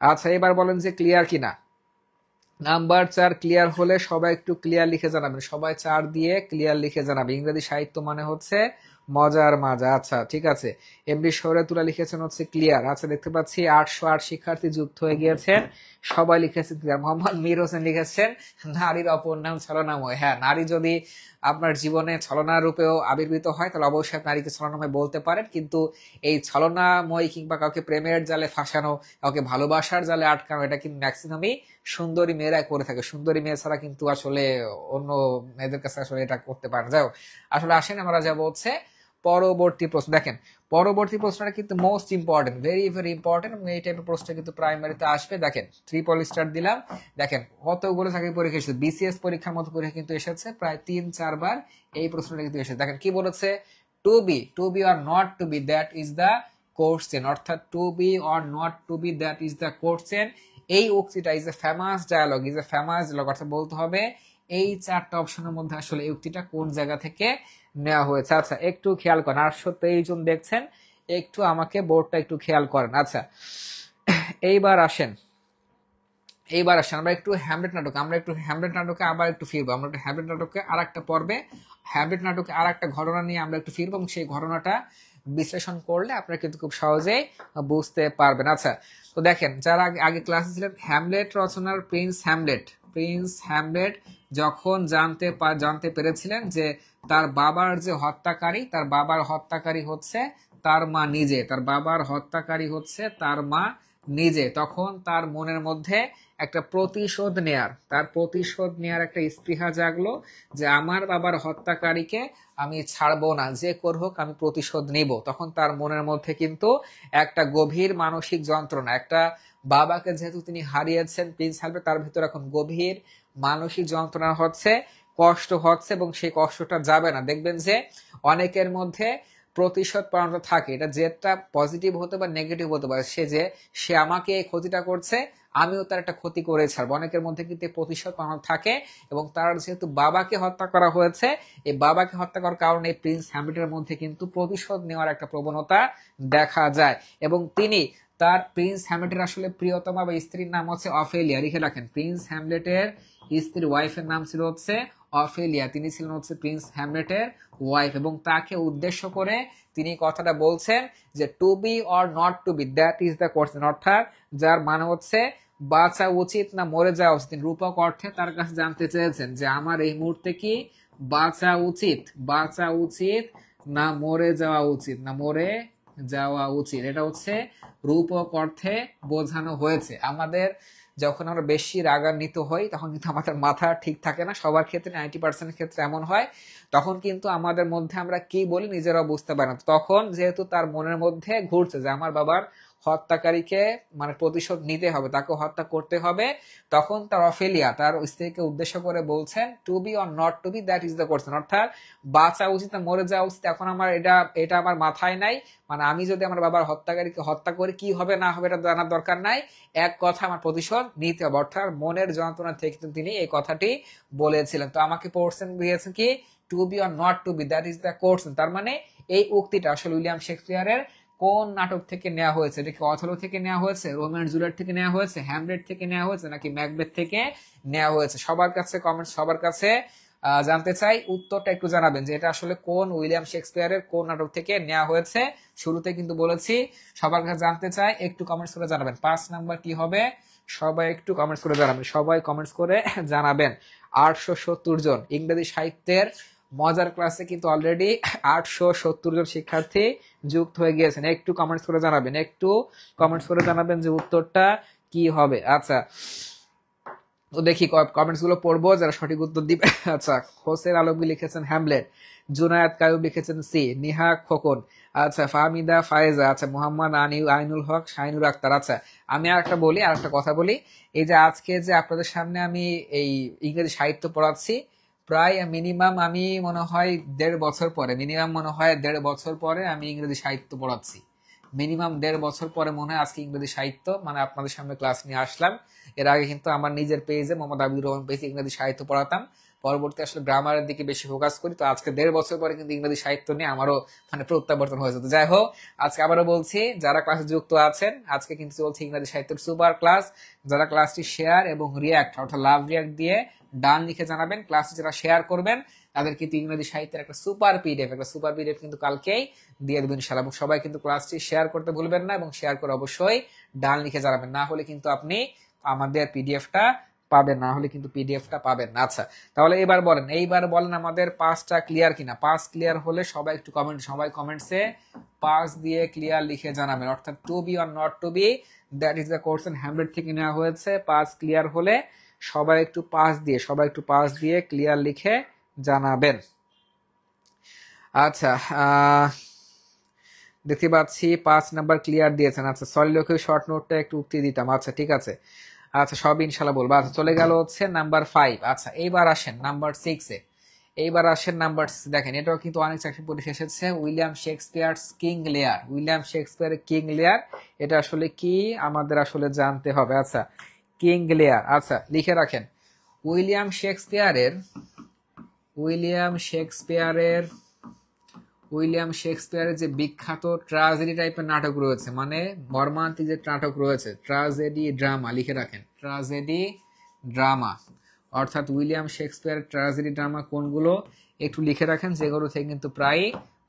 Speaker 1: আচ্ছা এবার বলেন যে ক্লিয়ার কিনা। নাম্বার 4 ক্লিয়ার হলে সবাই একটু ক্লিয়ার লিখে জানাবেন, সবাই 4 দিয়ে ক্লিয়ার লিখে জানাবে। ইংরেজি সাহিত্য মানে হচ্ছে মজার মাজা। আচ্ছা ঠিক আছে। এমডি শহরেতুল্লাহ লিখেছেন হচ্ছে ক্লিয়ার। আচ্ছা দেখতে পাচ্ছি 808 শিক্ষার্থী যুক্ত হয়ে গিয়েছেন, সবাই লিখেছেন ক্লিয়ার। মোহাম্মদ মীর হোসেন লিখেছেন নারীর অপর নাম ছলনাময়। হ্যাঁ, নারী যদি আপনার জীবনে ছলনা রূপেও আবির্ভূত হয় তাহলে অবশ্যই আপনি নারীকে ছলনাময় বলতে পারেন, কিন্তু এই ছলনাময় কিংবা কাউকে প্রেমের জালে ফাঁসানো, কাউকে ভালোবাসার জালে আটকানো, এটা কিন্তু ম্যাক্সিমামই সুন্দরী মেয়েরা করে থাকে। সুন্দরী মেয়ে ছাড়া কিন্তু আসলে অন্য মেয়েদের কাছে আসলে এটা করতে পারে না। যাই হোক, আসলে আসেন আমরা যাবো হচ্ছে পরবর্তী প্রশ্ন। দেখেন পরবর্তী প্রশ্নটা কিন্তু most important, very very important. এই টাইপের প্রশ্ন কিন্তু প্রাইমারিতে আসবে। দেখেন 3 স্টার দিলাম। দেখেন কতগুলো চাকরি পরীক্ষা এসেছে, বিসিএস পরীক্ষার মতো পরীক্ষা কিন্তু এসেছে প্রায় 3-4 বার এই প্রশ্নটা কিন্তু এসেছে। দেখেন কি বলেছে, to be or not to be, that is the question. অর্থাৎ to be or not to be, that is the question. এই উক্তিটা is a famous dialogue, is a famous dialogue. অর্থাৎ বলতে হবে এই 4টা অপশনের মধ্যে আসলে এই উক্তিটা কোন জায়গা থেকে নেওয়া হয়েছে। আচ্ছা একটু খেয়াল করেন, 823 জন দেখছেন, একটু আমাকে বোর্ডটা একটু খেয়াল করেন। আচ্ছা এইবার আসেন আমরা একটু হ্যামলেট নাটকে আবার একটু ফিরবো। আমরা একটু হ্যামলেট নাটকে আর একটা পর্বে, হ্যামলেট নাটকে আর একটা ঘটনা নিয়ে আমরা একটু ফিরবো এবং সেই ঘটনাটা বিশ্লেষণ করলে আপনারা কিন্তু খুব সহজেই বুঝতে পারবেন। আচ্ছা তো দেখেন, যারা আগে ক্লাসে ছিলেন, হ্যামলেট রচনার প্রিন্স হ্যামলেট যখন জানতে পেরেছিলেন যে তার বাবার যে হত্যাকারী, তার বাবার হত্যাকারী হচ্ছে তার মা নিজে, তখন তার মনের মধ্যে একটা প্রতিশোধ নেয়ার একটা স্পৃহা জাগলো যে আমার বাবার হত্যাকারীকে আমি ছাড়বো না, যে করুক আমি প্রতিশোধ নিব। তখন তার মনের মধ্যে কিন্তু একটা গভীর মানসিক যন্ত্রণা, একটা বাবাকে যেহেতু তিনি হারিয়েছেন প্রিন্স হ্যামলেট, তার ভিতরে এখন গভীর মানসিক যন্ত্রণা হচ্ছে, কষ্ট হচ্ছে এবং সেই কষ্টটা যাবে না। দেখবেন যে অনেকের মধ্যে প্রতিশোধ পরায়ণতা থাকে, এটা যেটা পজিটিভ হতে বা নেগেটিভ হতে পারে, সে আমাকে এই ক্ষতিটা করছে, আমিও তার একটা ক্ষতি করে ছাড়বো। অনেকের মধ্যে কিন্তু প্রতিশোধ পরায়ণতা থাকে এবং তার যেহেতু বাবাকে হত্যা করা হয়েছে, এই বাবাকে হত্যা করার কারণে প্রিন্স হ্যামলেটের মধ্যে কিন্তু প্রতিশোধ নেওয়ার একটা প্রবণতা দেখা যায়। এবং প্রিন্স হ্যামলেটের আসলে প্রিয়তমা বা স্ত্রীর নাম হচ্ছে অফেলিয়া, লিখে রাখেন। প্রিন্স হ্যামলেটের স্ত্রীর ওয়াইফের নাম ছিল হচ্ছে অফেলিয়া, তিনি ছিলেন হচ্ছে প্রিন্স হ্যামলেটের ওয়াইফ, এবং তাকে উদ্দেশ্য করে তিনি কথাটা বলছেন যে to be or not to be, that is the question. অর্থাৎ যার মানে হচ্ছে বাঁচা উচিত না মরে যাওয়া উচিত। রূপক অর্থে তার কাছে জানতে চেয়েছেন যে আমার এই মুহূর্তে কি বাঁচা উচিত না মরে যাওয়া উচিত, এটা হচ্ছে রূপক অর্থে বোঝানো হয়েছে। আমাদের যখন আমরা বেশি রাগান্বিত হই তখন কিন্তু আমাদের মাথা ঠিক থাকে না, সবার ক্ষেত্রে 90% ক্ষেত্রে এমন হয়। তখন কিন্তু আমাদের মধ্যে আমরা কি বলি নিজেরাও বুঝতে পারি না। তখন যেহেতু তার মনের মধ্যে ঘুরছে যে আমার বাবার হত্যাকারীকে মানে প্রতিশোধ নিতে হবে, তাকে হত্যা করতে হবে, তখন তার অফেলিয়া তার স্ত্রীকে উদ্দেশ্য করে বলছেন to be or not to be, that is the question. অর্থাৎ বাঁচা উচিত না মরে যাওয়া উচিত, এখন আমার এটা আমার মাথায় নাই। মানে আমি যদি আমার বাবার হত্যাকারীকে হত্যা করি কি হবে না হবে এটা জানার দরকার নাই, এক কথা আমার প্রতিশোধ নিতে হবে। অর্থাৎ মনের যন্ত্রণা থেকে তিনি এই কথাটি বলেছিলেন। তো আমাকে পড়ছেন দিয়েছেন কি to be or not to be, that is the question. তার মানে এই উক্তিটা আসলে উইলিয়াম শেক্সপিয়ারের কোন নাটক থেকে নেওয়া হয়েছে? এটা কি অথেলো থেকে নেওয়া হয়েছে, রোমিও এন্ড জুলিয়েট থেকে নেওয়া হয়েছে, হ্যামলেট থেকে নেওয়া হয়েছে, নাকি ম্যাকবেথ থেকে নেওয়া হয়েছে? সবার কাছে জানতে চাই, উত্তরটা একটু জানাবেন যে এটা আসলে কোন উইলিয়াম শেক্সপিয়ারের কোন নাটক থেকে নেওয়া হয়েছে। শুরুতে কিন্তু বলেছি সবার কাছে জানতে চাই, একটু কমেন্টস করে জানাবেন। 5 নাম্বার কি হবে? সবাই একটু কমেন্টস করে জানাবেন। 870 জন ইংরেজি সাহিত্যের মজার ক্লাসে কিন্তু অলরেডি 870 জন শিক্ষার্থী যুক্ত হয়ে গিয়েছেন। একটু কমেন্টস করে জানাবেন যে উত্তরটা কি হবে। আচ্ছা তো দেখি কমেন্টস গুলো পড়বো, যারা সঠিক উত্তর দিবে। আচ্ছা হোসেন আলমগীর লিখেছেন হ্যামলেট, জুনায়েদ কায়ুব লিখেছেন সি, নিহা খোকন, আচ্ছা ফাহমিদা ফায়েজা, আচ্ছা মোহাম্মদ আইনুল হক, শাহিনুর আক্তার। আচ্ছা আমি আর একটা কথা বলি, এই যে আজকে যে আপনাদের সামনে আমি এই ইংরেজি সাহিত্য পড়াচ্ছি, প্রায় মিনিমাম আমি মনে হয় 1.5 বছর পরে আমি ইংরেজি সাহিত্য পড়াচ্ছি। মিনিমাম 1.5 বছর পরে মনে হয় আজকে ইংরেজি সাহিত্য মানে আপনাদের সামনে ক্লাস নিয়ে আসলাম। এর আগে কিন্তু আমার নিজের পেজে মোহাম্মদ আবিদুর রহমান পেজে ইংরেজি সাহিত্য পড়াতাম। পরবর্তী আসলে গ্রামারের দিকে বেশি ফোকাস করি। তো আজকে 1.5 বছর পরে কিন্তু ইংরেজি সাহিত্য নিয়ে আমারও মানে প্রত্যাবর্তন হয়েছে। তো যাই হোক, আজকে আবারও বলছি, যারা ক্লাসে যুক্ত আছেন, আজকে কিন্তু চলছে ইংরেজি সাহিত্যের সুপার ক্লাস। যারা ক্লাসটি শেয়ার এবং রিয়াক্ট অর্থাৎ লাভ রিয়াক্ট দিয়ে ডান লিখে জানাবেন, ক্লাসটি যারা শেয়ার করবেন তাদের কিন্তু ইংরেজি সাহিত্যের একটা সুপার পিডিএফ কিন্তু কালকেই দিয়ে দেবেন ইনশাআল্লাহ। এবং সবাই কিন্তু ক্লাসটি শেয়ার করতে ভুলবেন না এবং শেয়ার করে অবশ্যই ডান লিখে জানাবেন, না হলে কিন্তু আপনি আমাদের পিডিএফটা পাবেন না। আচ্ছা, তাহলে এইবার বলেন আমাদের পাঁচটা ক্লিয়ার কিনা। পাঁচ ক্লিয়ার হলে সবাই একটু কমেন্টসে পাঁচ দিয়ে ক্লিয়ার লিখে জানাবেন, অর্থাৎ to be or not to be, that is the question Hamlet থেকে নেওয়া হয়েছে। পাঁচ ক্লিয়ার হলে সবাই একটু পাঁচ দিয়ে ক্লিয়ার লিখে জানাবেন। আচ্ছা, দেখতে পাচ্ছি 5 নাম্বার ক্লিয়ার দিয়েছেন। আচ্ছা, সলিলকে শর্ট নোটটা একটু উক্তি দিতাম। আচ্ছা, ঠিক আছে। আচ্ছা, সব ইনশাআল্লাহ বলবো। আচ্ছা, চলে গেল হচ্ছে নাম্বার 5। আচ্ছা, এইবার আসেন নাম্বার 6 এ। দেখেন, এটাও কিন্তু অনেক চাকরি পরীক্ষা এসেছে। উইলিয়াম শেক্সপিয়ারস কিং লিয়ার, এটা আসলে কি আমাদের আসলে জানতে হবে। আচ্ছা, কিং লিয়ার, আচ্ছা লিখে রাখেন। উইলিয়াম শেক্সপিয়ারের যে বিখ্যাত ট্রাজেডি টাইপের নাটক রয়েছে, মানে মর্মান্তিক যে নাটক রয়েছে, ট্রাজেডি ড্রামা, লিখে রাখেন ট্রাজেডি ড্রামা। অর্থাৎ উইলিয়াম শেক্সপিয়ারের ট্রাজেডি ড্রামা কোনগুলো একটু লিখে রাখেন, যেগুলো থেকে কিন্তু প্রায়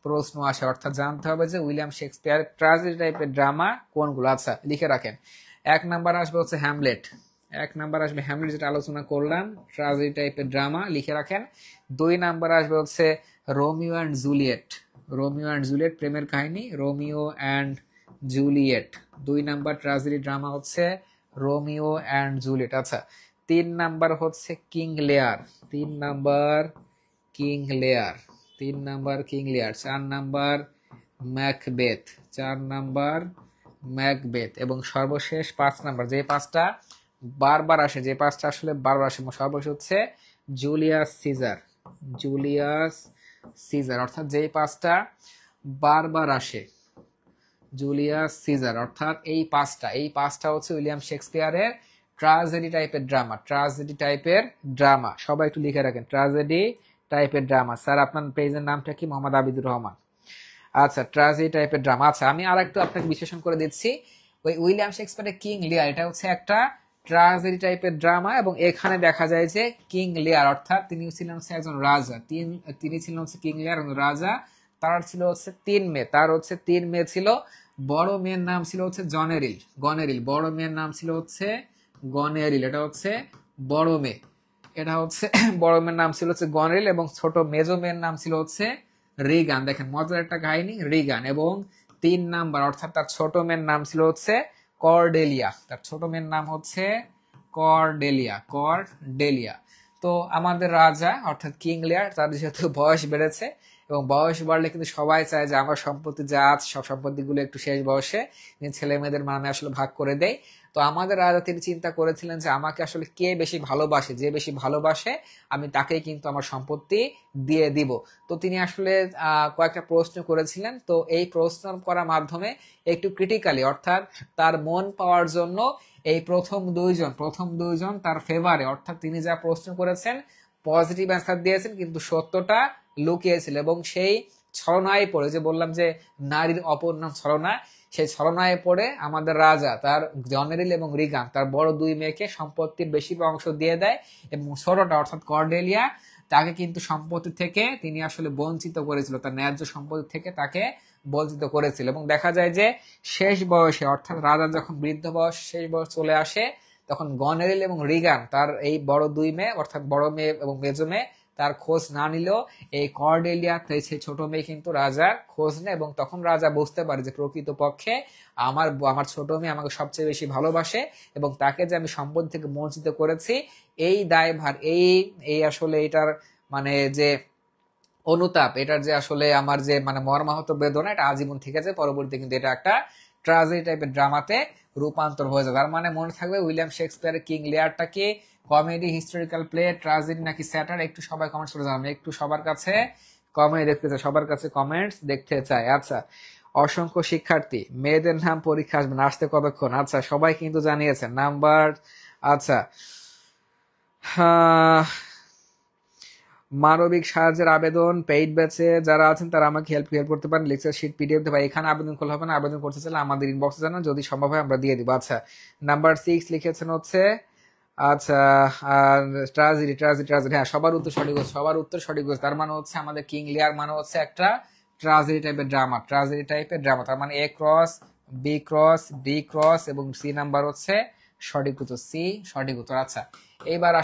Speaker 1: প্রশ্ন আসে। অর্থাৎ জানতে হবে যে উইলিয়াম শেক্সপিয়ারের ট্রাজেডি টাইপের ড্রামা কোনগুলো। আচ্ছা, লিখে রাখেন। 1 নাম্বার আসবে হচ্ছে হ্যামলেট, যেটা আলোচনা করলাম, ট্রাজেডি টাইপের ড্রামা, লিখে রাখেন। 2 নাম্বার আসবে হচ্ছে রোমিও অ্যান্ড জুলিয়েট, প্রেমের কাহিনী, Romeo and Juliet. 2 number tragedy drama হচ্ছে রোমিও অ্যান্ড জুলিয়েট। আচ্ছা, 3 নাম্বার হচ্ছে কিং লিয়ার, 4 নাম্বার ম্যাকবেথ, এবং সর্বশেষ 5 নাম্বার, যে পাঁচটা আসলে বারবার আসে, সর্বশেষ হচ্ছে জুলিয়াস সিজার, অর্থাৎ যেই পাঁচটা বারবার আসে, জুলিয়াস সিজার, অর্থাৎ এই পাঁচটা হচ্ছে উইলিয়াম শেক্সপিয়ারের ট্রাজেডি টাইপের ড্রামা। সবাই একটু লিখে রাখেন, ট্রাজেডি টাইপের ড্রামা। স্যার, আপনার পেজের নামটা কি? মোহাম্মদ আবিদুর রহমান। আচ্ছা, ট্রাজেডি টাইপের ড্রামা। আচ্ছা, আমি আর একটু আপনাকে বিশ্লেষণ করে দিচ্ছি। ওই উইলিয়াম শেক্সপিয়ারের কিং লিয়ার, এটা হচ্ছে একটা ট্রাজেডি টাইপের ড্রামা, এবং এখানে দেখা যায় যে কিং লিয়ার অর্থাৎ তিনি ছিলেন হচ্ছে একজন রাজা, তিনি ছিলেন হচ্ছে কিং লিয়ার একজন রাজা। তার ছিল হচ্ছে 3 মেয়ে, ছিল। বড় মেয়ের নাম ছিল হচ্ছে গনেরিল, বড় মেয়ের নাম ছিল হচ্ছে গনেরিল, এটা হচ্ছে বড় মেয়ের নাম ছিল হচ্ছে গনেরিল, এবং ছোট মেজো মেয়ের নাম ছিল হচ্ছে রিগান। দেখেন, মজার একটা কাহিনী, রিগান। এবং 3 নাম্বার অর্থাৎ তার ছোট মেয়ের নাম ছিল হচ্ছে কর্ডেলিয়া, কর্ডেলিয়া। তো আমাদের রাজা অর্থাৎ কিং লিয়ার, তার যেহেতু বয়স বেড়েছে, এবং বয়স বাড়লে কিন্তু সবাই চায় যে আমার সম্পত্তি যা আছে সব সম্পত্তিগুলো একটু শেষ বয়সে ছেলে মেয়েদের নামে আসলে ভাগ করে দেয়। তো আমাদের রাজা তিনি চিন্তা করেছিলেন যে আমাকে আসলে কে বেশি ভালোবাসে, যে বেশি ভালোবাসে আমি তাকেই কিন্তু আমার সম্পত্তি দিয়ে দিব। তো তিনি আসলে কয়েকটা প্রশ্ন করেছিলেন। তো এই প্রশ্ন করার মাধ্যমে একটু ক্রিটিক্যালি, অর্থাৎ তার মন পাওয়ার জন্য এই প্রথম দুইজন তার ফেভারে, অর্থাৎ তিনি যা প্রশ্ন করেছেন পজিটিভ অ্যান্সার দিয়েছেন, কিন্তু সত্যটা লুকিয়েছিল। এবং সেই ছলনায় পড়ে, যে বললাম যে নারীর অপর নাম ছলনা, সেই ছলনায় পড়ে আমাদের রাজা তার গনেরিল এবং রিগান, তার বড় 2 মেয়েকে সম্পত্তির বেশি অংশ দিয়ে দেয়, এবং ছোটটা অর্থাৎ কর্ডেলিয়া তাকে কিন্তু সম্পত্তি থেকে তিনি আসলে বঞ্চিত করেছিল, তার ন্যায্য সম্পত্তি থেকে তাকে বঞ্চিত করেছিল। এবং দেখা যায় যে শেষ বয়সে, অর্থাৎ রাজা যখন বৃদ্ধ বয়স, শেষ বয়স চলে আসে, তখন গনেরিল এবং রিগান তার এই বড় 2 মেয়ে, অর্থাৎ বড় মেয়ে এবং মেজো মেয়ে, তার খোঁজ না নিলেও এই কর্ডেলিয়া, সেই ছোট মেয়ে কিন্তু রাজার খোঁজ নেয়। এবং তখন রাজা বুঝতে পারে যে প্রকৃতপক্ষে আমার ছোট মেয়ে আমাকে সবচেয়ে বেশি ভালোবাসে, এবং তাকে যে আমি সম্পত্তি থেকে বঞ্চিত করেছি, এই দায়ভার, এই আসলে এটার মানে যে অনুতাপ, এটার যে আসলে আমার যে মানে মর্মাহত বেদনা, এটা আজীবন থেকে যায়। পরবর্তী কিন্তু এটা একটা ট্রাজেডি টাইপের ড্রামাতে রূপান্তর হয়ে যায়। তার মানে মনে থাকবে উইলিয়াম শেক্সপিয়ারের কিং লিয়ারটা কি কমেডি, হিস্টোরিক্যাল প্লে, ট্রাজেডি নাকি স্যাটার? একটু সবাই কমেন্টস করে জানাবেন, একটু সবার কাছে কমেন্টস দেখতে চাই। আচ্ছা, অসংখ্য শিক্ষার্থী, মেয়েদের নাম পরীক্ষা আসবেন, আসতে কতক্ষণ? আচ্ছা, সবাই কিন্তু জানিয়েছেন নাম্বার। আচ্ছা, মানবিক সাহায্যের আবেদন পেইড ব্যাচে যারা আছেন তারা আমাকে হেল্প করতে পারেন, লেকচার শিট পিডিএফ দেবো, এখানে আবেদন করলে হবে না, আবেদন করতে চাইলে আমাদের ইনবক্সে জানান, যদি সম্ভব হয় আমরা দিয়ে দিব। আচ্ছা, নাম্বার 6 লিখেছেন হচ্ছে, আচ্ছা ট্রাজেডি ট্রাজেডি ট্রাজেডি, হ্যাঁ সবার উত্তর সঠিক হচ্ছে, সবার উত্তর সঠিক হচ্ছে। তার মানে হচ্ছে আমাদের কিং লিয়ার মানে হচ্ছে একটা ট্রাজেডি টাইপের ড্রামা, ট্রাজেডি টাইপের ড্রামা, তার মানে A cross B cross D cross এবং সি নাম্বার হচ্ছে সঠিক উত্তর, সি সঠিক উত্তর। আচ্ছা এইবার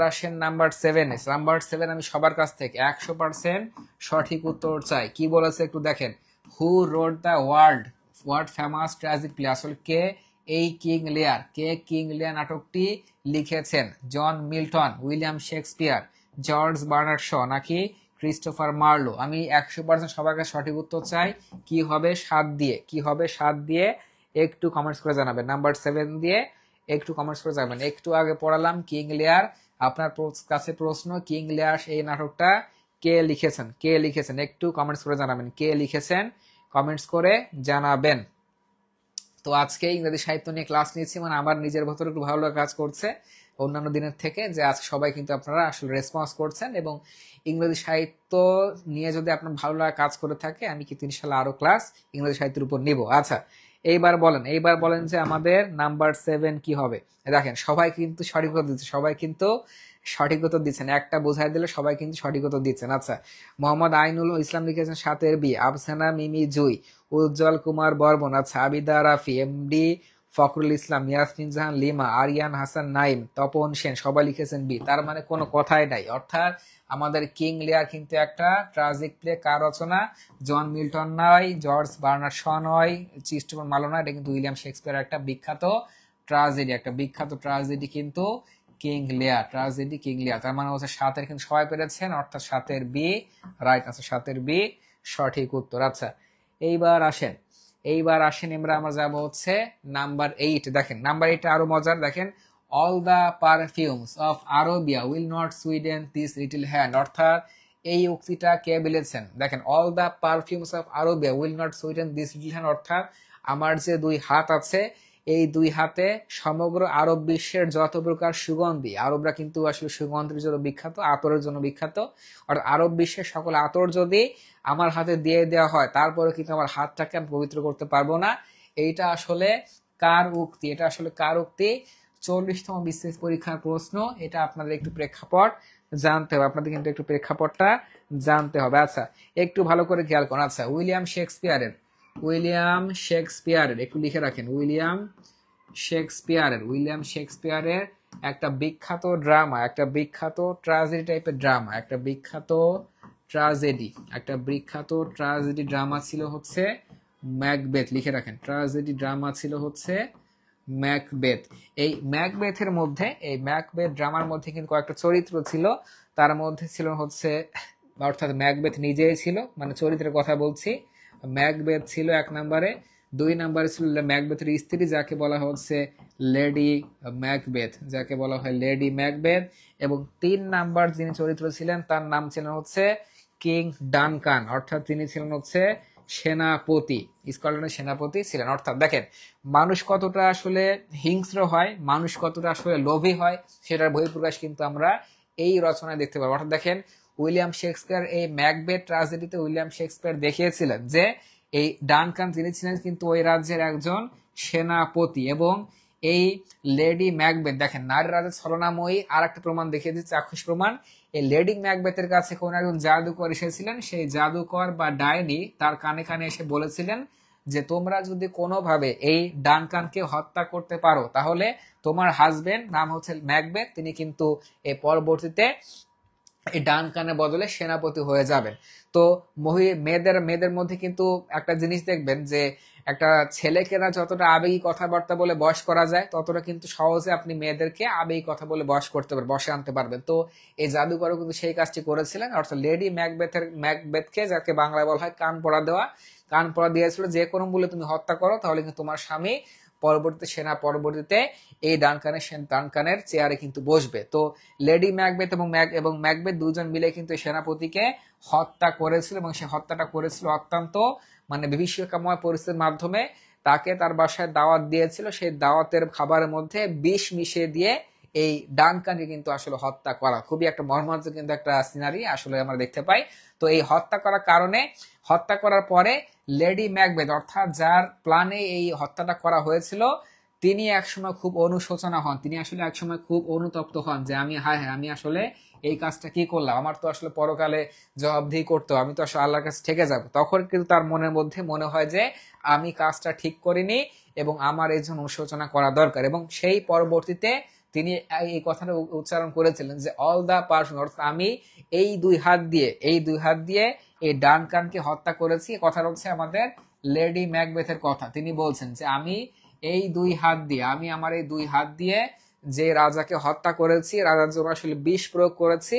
Speaker 1: আসেন নাম্বার 7। নাম্বার 7 আমি সবার কাছ থেকে 100% সঠিক উত্তর চাই। কি বলেছে একটু দেখেন, who wrote the world famous tragic play, আসলে কে এই কিং লিয়ার নাটকটি লিখেছেন? John Milton, William Shakespeare, George Bernard Shaw নাকি ক্রিস্টোফার মার্লো? আমি 100% সবার কাছে সঠিক উত্তর চাই। কি হবে 7 দিয়ে, কি হবে 7 দিয়ে একটু কমেন্টস করে জানাবেন। নাম্বার 7 দিয়ে একটু কমেন্টস করে যাবেন। একটু আগে পড়ালাম কিং লিয়ার, আপনার কাছে প্রশ্ন কিং লিয়ার এই নাটকটা কে লিখেছেন একটু কমেন্টস করে জানাবেন, কে লিখেছেন কমেন্টস করে জানাবেন। তো আজকে ইংরেজি সাহিত্য নিয়ে ক্লাস নিয়েছি, মানে আমার নিজের ভেতরে একটু ভালো কাজ করছে অন্যান্য দিনের থেকে, যে আজকে সবাই কিন্তু আপনারা আসলে রেসপন্স করছেন, এবং ইংরেজি সাহিত্য নিয়ে যদি আপনার ভালো লাগা কাজ করে থাকে আমি কিন্তু ইনশাল্লাহ আরো ক্লাস ইংরেজি সাহিত্যের উপর নিব। আচ্ছা এইবার বলেন যে আমাদের নাম্বার 7 কি হবে? দেখেন সবাই কিন্তু সঠিক উত্তর দিচ্ছে, সবাই কিন্তু সঠিক উত্তর দিচ্ছেন, একটা বোঝাই দিলে সবাই কিন্তু সঠিক উত্তর দিচ্ছেন। আচ্ছা, মোহাম্মদ আইনুল ইসলাম লিখেছেন 7 বি, আফসানা মিমি জুই, উজ্জ্বল কুমার বর্মন, আচ্ছা আবিদা রাফি, এমডি ফখরুল ইসলাম, ইয়াসমিন জাহান লিমা, আরিয়ান হাসান নাইম, তপন সেন সবাই লিখেছেন বি। তার মানে কোনো কথাই নাই, অর্থাৎ আমাদের কিং লিয়ার কিন্তু একটা ট্রাজিক প্লে, কার রচনা? জন মিল্টন নয়, জর্জ বার্নার্ড শ নয়, ক্রিস্টোফার মার্লো নয়, এটা কিন্তু উইলিয়াম শেক্সপিয়ার একটা বিখ্যাত ট্রাজেডি কিন্তু কিং লিয়ার, তার মানে হচ্ছে 7 কিন্তু সবাই পেরেছেন, অর্থাৎ 7 বি রাইট, আচ্ছা 7 বি সঠিক উত্তর। আচ্ছা এইবার আসেন আমরা যাব হচ্ছে নাম্বার 8। দেখেন নাম্বার 8 আরো মজার, দেখেন all the perfumes of Arabia will not sweeten this little hand, অর্থাৎ এই উক্তিটা কে বলেছেন? দেখেন all the perfumes of Arabia will not sweeten this little hand, অর্থাৎ আমার যে 2 হাত আছে এই 2 হাতে সমগ্র আরব বিশ্বের যত প্রকার সুগন্ধি, আরবরা কিন্তু আসলে সুগন্ধের জন্য বিখ্যাত, আতরের জন্য বিখ্যাত, আর আরব বিশ্বের সকল আতর যদি আমার হাতে দিয়ে দেওয়া হয় তারপরে কিন্তু আমার হাতটাকে আমি পবিত্র করতে পারবো না। এইটা আসলে কার উক্তি? 40তম বিসিএস পরীক্ষার প্রশ্ন, এটা আপনাদের একটু প্রেক্ষাপট জানতে হবে, আপনাদের কিন্তু একটু প্রেক্ষাপটটা জানতে হবে। আচ্ছা একটু ভালো করে খেয়াল করুন। আচ্ছা উইলিয়াম শেক্সপিয়ারের একটু লিখে রাখেন, উইলিয়াম শেক্সপিয়ারের একটা বিখ্যাত ড্রামা, একটা বিখ্যাত ট্রাজেডি টাইপের ড্রামা, একটা বিখ্যাত ট্রাজেডি ড্রামা ছিল হচ্ছে ম্যাকবেথ। লিখে রাখেন, ট্রাজেডি ড্রামা ছিল হচ্ছে ম্যাকবেথ। এই ম্যাকবেথের মধ্যে, এই ম্যাকবেথ ড্রামার মধ্যে কিন্তু কয়েকটা চরিত্র ছিল, তার মধ্যে ছিল হচ্ছে, অর্থাৎ ম্যাকবেথ নিজেই ছিল, মানে চরিত্রের কথা বলছি, ম্যাকবেথ ছিল 1 নম্বরে, 2 নম্বরে ছিল ম্যাকবেথের স্ত্রী যাকে বলা হচ্ছে লেডি ম্যাকবেথ, এবং 3 নাম্বার যিনি চরিত্র ছিলেন তার নাম ছিলেন হচ্ছে কিং ডানকান, অর্থাৎ তিনি ছিলেন হচ্ছে সেনাপতি, স্কটল্যান্ডের সেনাপতি ছিলেন। অর্থাৎ দেখেন মানুষ কতটা আসলে হিংস্র হয়, মানুষ কতটা আসলে লোভী হয়, সেটার বহিঃপ্রকাশ কিন্তু আমরা এই রচনায় দেখতে পাবো। অর্থাৎ দেখেন উইলিয়াম শেক্সপিয়ার এই ম্যাকবেথ ট্র্যাজেডিতে উইলিয়াম শেক্সপিয়ার দেখিয়েছিলেন যে এই ডানকান যিনি ছিলেন কিন্তু ওই রাজ্যের একজন সেনাপতি, এবং এই লেডি ম্যাকবেথ, দেখেন নারী রাজা ছলনাময়ী আর একটা প্রমাণ দেখিয়ে দিচ্ছে, চাক্ষুষ প্রমাণ। এই লেডি ম্যাকবেথের কাছে কোন একজন জাদুকর এসেছিলেন, সেই জাদুকর বা ডাইনি তার কানে কানে এসে বলেছিলেন যে তোমরা যদি কোনোভাবে এই ডানকানকে হত্যা করতে পারো তাহলে তোমার হাজবেন্ড, নাম হচ্ছে ম্যাকবেথ, তিনি কিন্তু এই পরবর্তীতে এই ডানকানের বদলে সেনাপতি হয়ে যাবেন। তো মেয়েদের মধ্যে কিন্তু একটা জিনিস দেখবেন যে একটা ছেলেকে না যতটা আবেগী কথাবার্তা বলে বশ করা যায়, ততটা কিন্তু সহজে আপনি মেয়েদেরকে আবেগী কথা বলে বশে আনতে পারবেন। তো এই জাদুকরও কিন্তু সেই কাজটি করেছিলেন, অর্থাৎ লেডি ম্যাকবেথকে, যাকে বাংলায় বলা হয় কান পড়া দিয়েছিল, যে কোনো মূল্যে তুমি হত্যা করো তাহলে কিন্তু তোমার স্বামী পরবর্তীতে এই ডানকানের চেয়ারে কিন্তু বসবে। তো লেডি ম্যাকবেথ এবং ম্যাকবেথ দুজন মিলে কিন্তু সেনাপতিকে হত্যা করেছিল, এবং সে হত্যাটা করেছিল অত্যন্ত মানে বিভীষিকাময় পরিস্থিতির মাধ্যমে। তাকে তার বাসায় দাওয়াত দিয়েছিল, সেই দাওয়াতের খাবারের মধ্যে বিষ মিশিয়ে দিয়ে এই ডানকানকে কিন্তু আসলে হত্যা করা। খুবই একটা মর্মান্তিক কিন্তু একটা সিনারি আসলে আমরা দেখতে পাই। তো এই হত্যা করার কারণে, হত্যা করার পরে লেডি ম্যাকবেথ অর্থাৎ যার প্ল্যানে এই হত্যাটা করা হয়েছিল, তিনি একসময় খুব অনুশোচনা হন, তিনি আসলে একসময় খুব অনুতপ্ত হন যে আমি আমি আসলে এই কাজটা কি করলাম, আমার তো আসলে পরকালে জবাবদিহি করতে হবে, আমি তো আসলে আল্লাহর কাছে ঠেকে যাব। তখন কিন্তু তার মনের মধ্যে মনে হয় যে আমি কাজটা ঠিক করিনি এবং আমার এই জন্য অনুশোচনা করা দরকার। এবং সেই পরবর্তীতে তিনি এই কথাটা উচ্চারণ করেছিলেন যে অল দা পারসন, অর্থাৎ আমি এই দুই হাত দিয়ে এই ডানকানকে হত্যা করেছি। কথাটা হচ্ছে আমাদের লেডি ম্যাকবেথের কথা। তিনি বলছেন যে আমি আমার এই দুই হাত দিয়ে যে রাজাকে হত্যা করেছি, রাজার জন্য আসলে বিষ প্রয়োগ করেছি,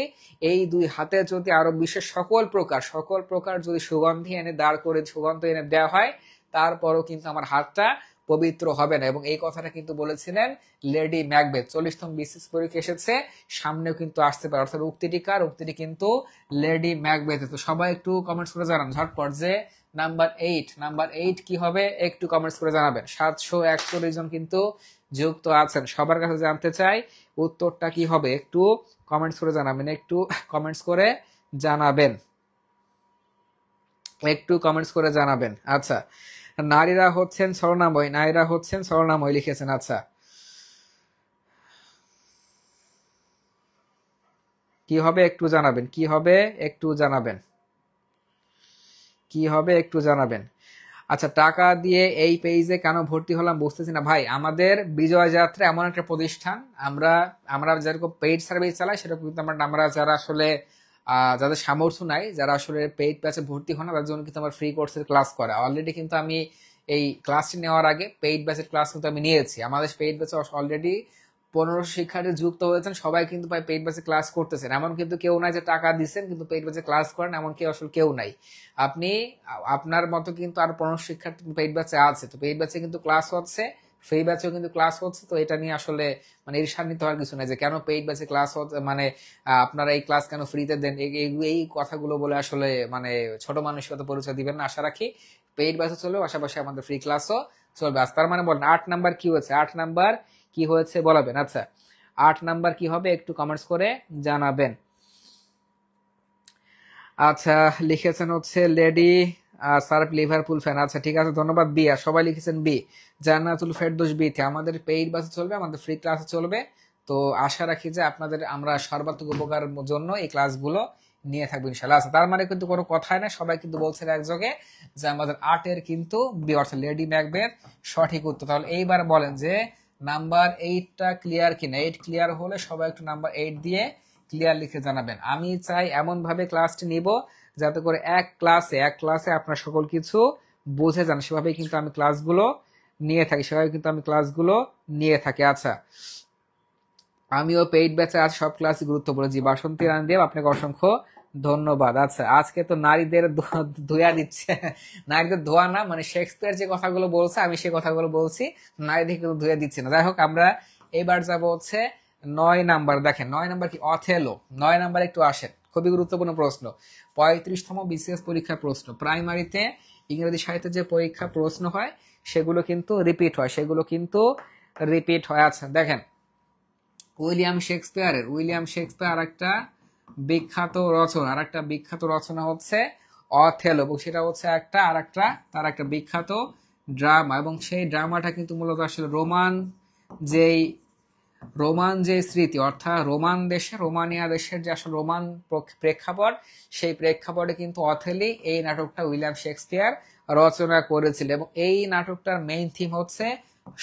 Speaker 1: এই দুই হাতে যদি আরো বিশেষ সকল প্রকার যদি সুগন্ধি এনে সুগন্ধ এনে দেওয়া হয়, তারপরও কিন্তু আমার হাতটা পবিত্র হবে না। এবং এই কথাটা কিন্তু বলেছিলেন লেডি ম্যাকবেথ। 40তম বিসিএস পরীক্ষা এসেছে, সামনেও কিন্তু আসতে পারে। অর্থাৎ উক্তিটি কার? উক্তিটি কিন্তু লেডি ম্যাকবেথ। তো সবাই একটু কমেন্টস করে জানান ঝটপট যে নাম্বার 8 কি হবে, একটু কমেন্টস করে জানাবেন। 741 জন কিন্তু যুক্ত আছেন, সবার কাছে জানতে চাই উত্তরটা কি হবে, একটু কমেন্টস করে জানাবেন, একটু কমেন্টস করে জানাবেন। আচ্ছা, নারীরা হচ্ছেন ছলনাময় লিখেছেন। আচ্ছা, কি হবে একটু জানাবেন। আচ্ছা, টাকা দিয়ে এই পেজে কেন ভর্তি হলাম বুঝতেছি না ভাই। আমাদের বিজয় যাত্রা এমন একটা প্রতিষ্ঠান, আমরা যেরকম পেইড সার্ভিস চালাই সেরকম কিন্তু আমরা যারা আসলে যাদের সামর্থ্য নাই, যারা আসলে পেইড ব্যাচে ভর্তি হন না, তাদের জন্য কিন্তু আমার ফ্রি কোর্সের ক্লাস করা অলরেডি কিন্তু আমি এই ক্লাসটি নেওয়ার আগে পেইড ব্যাচের ক্লাস কিন্তু আমি নিয়েছি। আমাদের পেইড ব্যাচে অলরেডি 1500 শিক্ষার্থী যুক্ত হয়েছেন, সবাই কিন্তু ভাই পেইড ব্যাচে ক্লাস করতেছেন। এমন কিন্তু কেউ নাই যে টাকা দিচ্ছেন কিন্তু পেইড ব্যাচে ক্লাস করেন, এমন কেউ আসলে কেউ নাই। আপনি আপনার মতো কিন্তু আর 1500 শিক্ষার্থী পেইড ব্যাচে আছে, তো পেইড ব্যাচে কিন্তু ক্লাস হচ্ছে, ফ্রি ব্যাচেও কিন্তু ক্লাস হচ্ছে। তো এটা নিয়ে আসলে মানে ঈর্ষান্বিত হওয়ার কিছু নাই যে কেন পেইড ব্যাচে ক্লাস হচ্ছে, মানে আপনারা এই ক্লাস কেন ফ্রিতে দেন, এই কথাগুলো বলে আসলে মানে ছোট মানসিকতা পরিচয় দিবেন না। আশা রাখি পেইড ব্যাচে চলবে, পাশাপাশি আমাদের ফ্রি ক্লাসও চলবে। তার মানে বলেন 8 নাম্বার কি হয়েছে, 8 নাম্বার কি হয়েছে বলাবেন। আচ্ছা, 8 নাম্বার কি হবে একটু কমেন্টস করে জানাবেন। আচ্ছা, লিখেছেন হচ্ছে লেডি সার্ফ লিভারপুল ফ্যান। আচ্ছা ঠিক আছে, ধন্যবাদ বি। আর সবাই লিখেছেন বি, জান্নাতুল ফেরদৌস বি তে। আমাদের পেইড বাসে চলবে, আমাদের ফ্রি ক্লাসে চলবে। তো আশা রাখি যে আপনাদের আমরা সর্বাত্মক উপকারের জন্য এই ক্লাসগুলো নিয়ে থাকবো ইনশাআল্লাহ। আচ্ছা, তার মানে কিন্তু কোনো কথাই না, সবাই কিন্তু বলছেন একযোগে যে আমাদের 8 এর কিন্তু বি অর্থাৎ লেডি ম্যাকবেথ সঠিক উত্তর। তাহলে এইবার বলেন যে নাম্বার 8টা ক্লিয়ার কিনা। 8 ক্লিয়ার হলে সবাই একটু নাম্বার 8 দিয়ে ক্লিয়ার লিখে জানাবেন। আমি চাই এমন ভাবে ক্লাসটি নিব যাতে করে এক ক্লাসে আপনার সকল কিছু বুঝে যান, সেভাবে কিন্তু আমি ক্লাসগুলো নিয়ে থাকি। আচ্ছা, আমিও পেইড ব্যাচে আজ সব ক্লাসই গুরুত্বপূর্ণ। জি, বাসন্তী রানদেব, আপনাকে অসংখ্য ধন্যবাদ। আচ্ছা, আজকে তো নারীদের ধোয়া দিচ্ছে, নারীদের ধোয়া না, মানে শেক্সপিয়ার যে কথাগুলো বলছে আমি সেই কথাগুলো বলছি, নারীদের কিন্তু ধুয়ে দিচ্ছে না। যাই হোক, আমরা এবার যাবো হচ্ছে 9 নাম্বার। দেখেন 9 নাম্বার কি, অথেলো। 9 নাম্বার একটু আসেন, খুবই গুরুত্বপূর্ণ প্রশ্ন, 35তম বিসিএস পরীক্ষার প্রশ্ন। প্রাইমারিতে ইংরেজি সাহিত্যের যে পরীক্ষা প্রশ্ন হয় সেগুলো কিন্তু রিপিট হয়। আচ্ছা দেখেন, উইলিয়াম শেক্সপিয়ার একটা বিখ্যাত রচনা হচ্ছে অথেলো, এবং সেটা হচ্ছে তার একটা বিখ্যাত ড্রামা। এবং সেই ড্রামাটা কিন্তু মূলত আসলে রোমান যে স্মৃতি, অর্থাৎ রোমানিয়া দেশের যে আসলে রোমান প্রেক্ষাপট, সেই প্রেক্ষাপটে কিন্তু অথেলি এই নাটকটা উইলিয়াম শেক্সপিয়ার রচনা করেছিল। এবং এই নাটকটার মেইন থিম হচ্ছে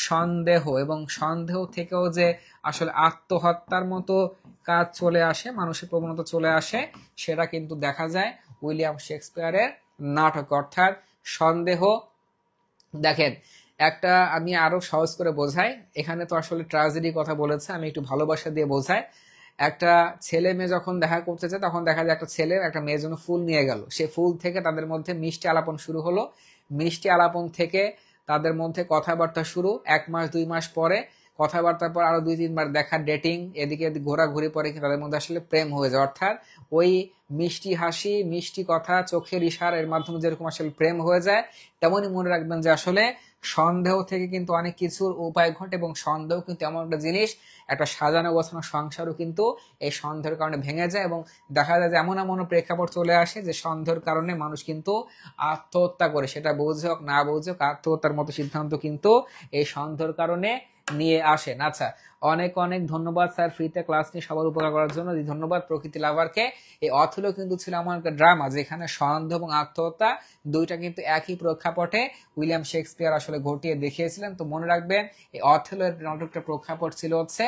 Speaker 1: সন্দেহ, এবং সন্দেহ থেকেও যে আসলে আত্মহত্যার মতো কাজ চলে আসে, মানুষের প্রবণতা চলে আসে, সেটা কিন্তু দেখা যায় উইলিয়াম শেক্সপিয়ারের নাটক, অর্থাৎ সন্দেহ। দেখেন, একটা আমি আরো সহজ করে বোঝাই, এখানে তো আসলে ট্র্যাজেডি কথা বলেছে, আমি একটু ভালোবাসা দিয়ে বোঝাই। একটা ছেলে মেয়ে যখন দেখা করতে চায়, তখন দেখা যায় একটা ছেলে একটা মেয়ের জন্য ফুল নিয়ে গেল, সে ফুল থেকে তাদের মধ্যে মিষ্টি আলাপন শুরু হলো, মিষ্টি আলাপন থেকে তাদের মধ্যে কথাবার্তা শুরু। 1 মাস 2 মাস পরে কথাবার্তার পর আরো 2-3 বার দেখা, ডেটিং, এদিকে ঘোরাঘুরি পরে কিন্তু তাদের মধ্যে আসলে প্রেম হয়ে যায়। অর্থাৎ ওই মিষ্টি হাসি, মিষ্টি কথা, চোখের ইশারার মাধ্যমে যেরকম আসলে প্রেম হয়ে যায়, তেমনই মনে রাখবেন যে আসলে সন্দেহ থেকে কিন্তু অনেক কিছুর উপায় ঘটে, এবং সন্দেহ কিন্তু এমন একটা জিনিস, একটা সাজানো গোছানো সংসারও কিন্তু এই সন্দেহের কারণে ভেঙে যায়। এবং দেখা যায় যে এমন এমন প্রেক্ষাপট চলে আসে যে সন্দেহের কারণে মানুষ কিন্তু আত্মহত্যা করে, সেটা বুঝে হোক না বুঝে হোক, আত্মহত্যার মতো সিদ্ধান্ত কিন্তু এই সন্দেহের কারণে নিয়ে আসেন। আচ্ছা, অনেক অনেক ধন্যবাদ স্যার ফ্রিতে ক্লাস নিয়ে সবার উপকার করার জন্য। ধন্যবাদ প্রকৃতি লাভারকে। এই অথেলো কিন্তু ছিল আমার একটা ড্রামা, যেখানে সন্দেহ এবং আত্মহত্যা দুইটা কিন্তু একই প্রেক্ষাপটে উইলিয়াম শেক্সপিয়ার আসলে ঘটিয়ে দেখিয়েছিলেন। তো মনে রাখবেন এই অথেলো এর নাটকটা প্রেক্ষাপট ছিল হচ্ছে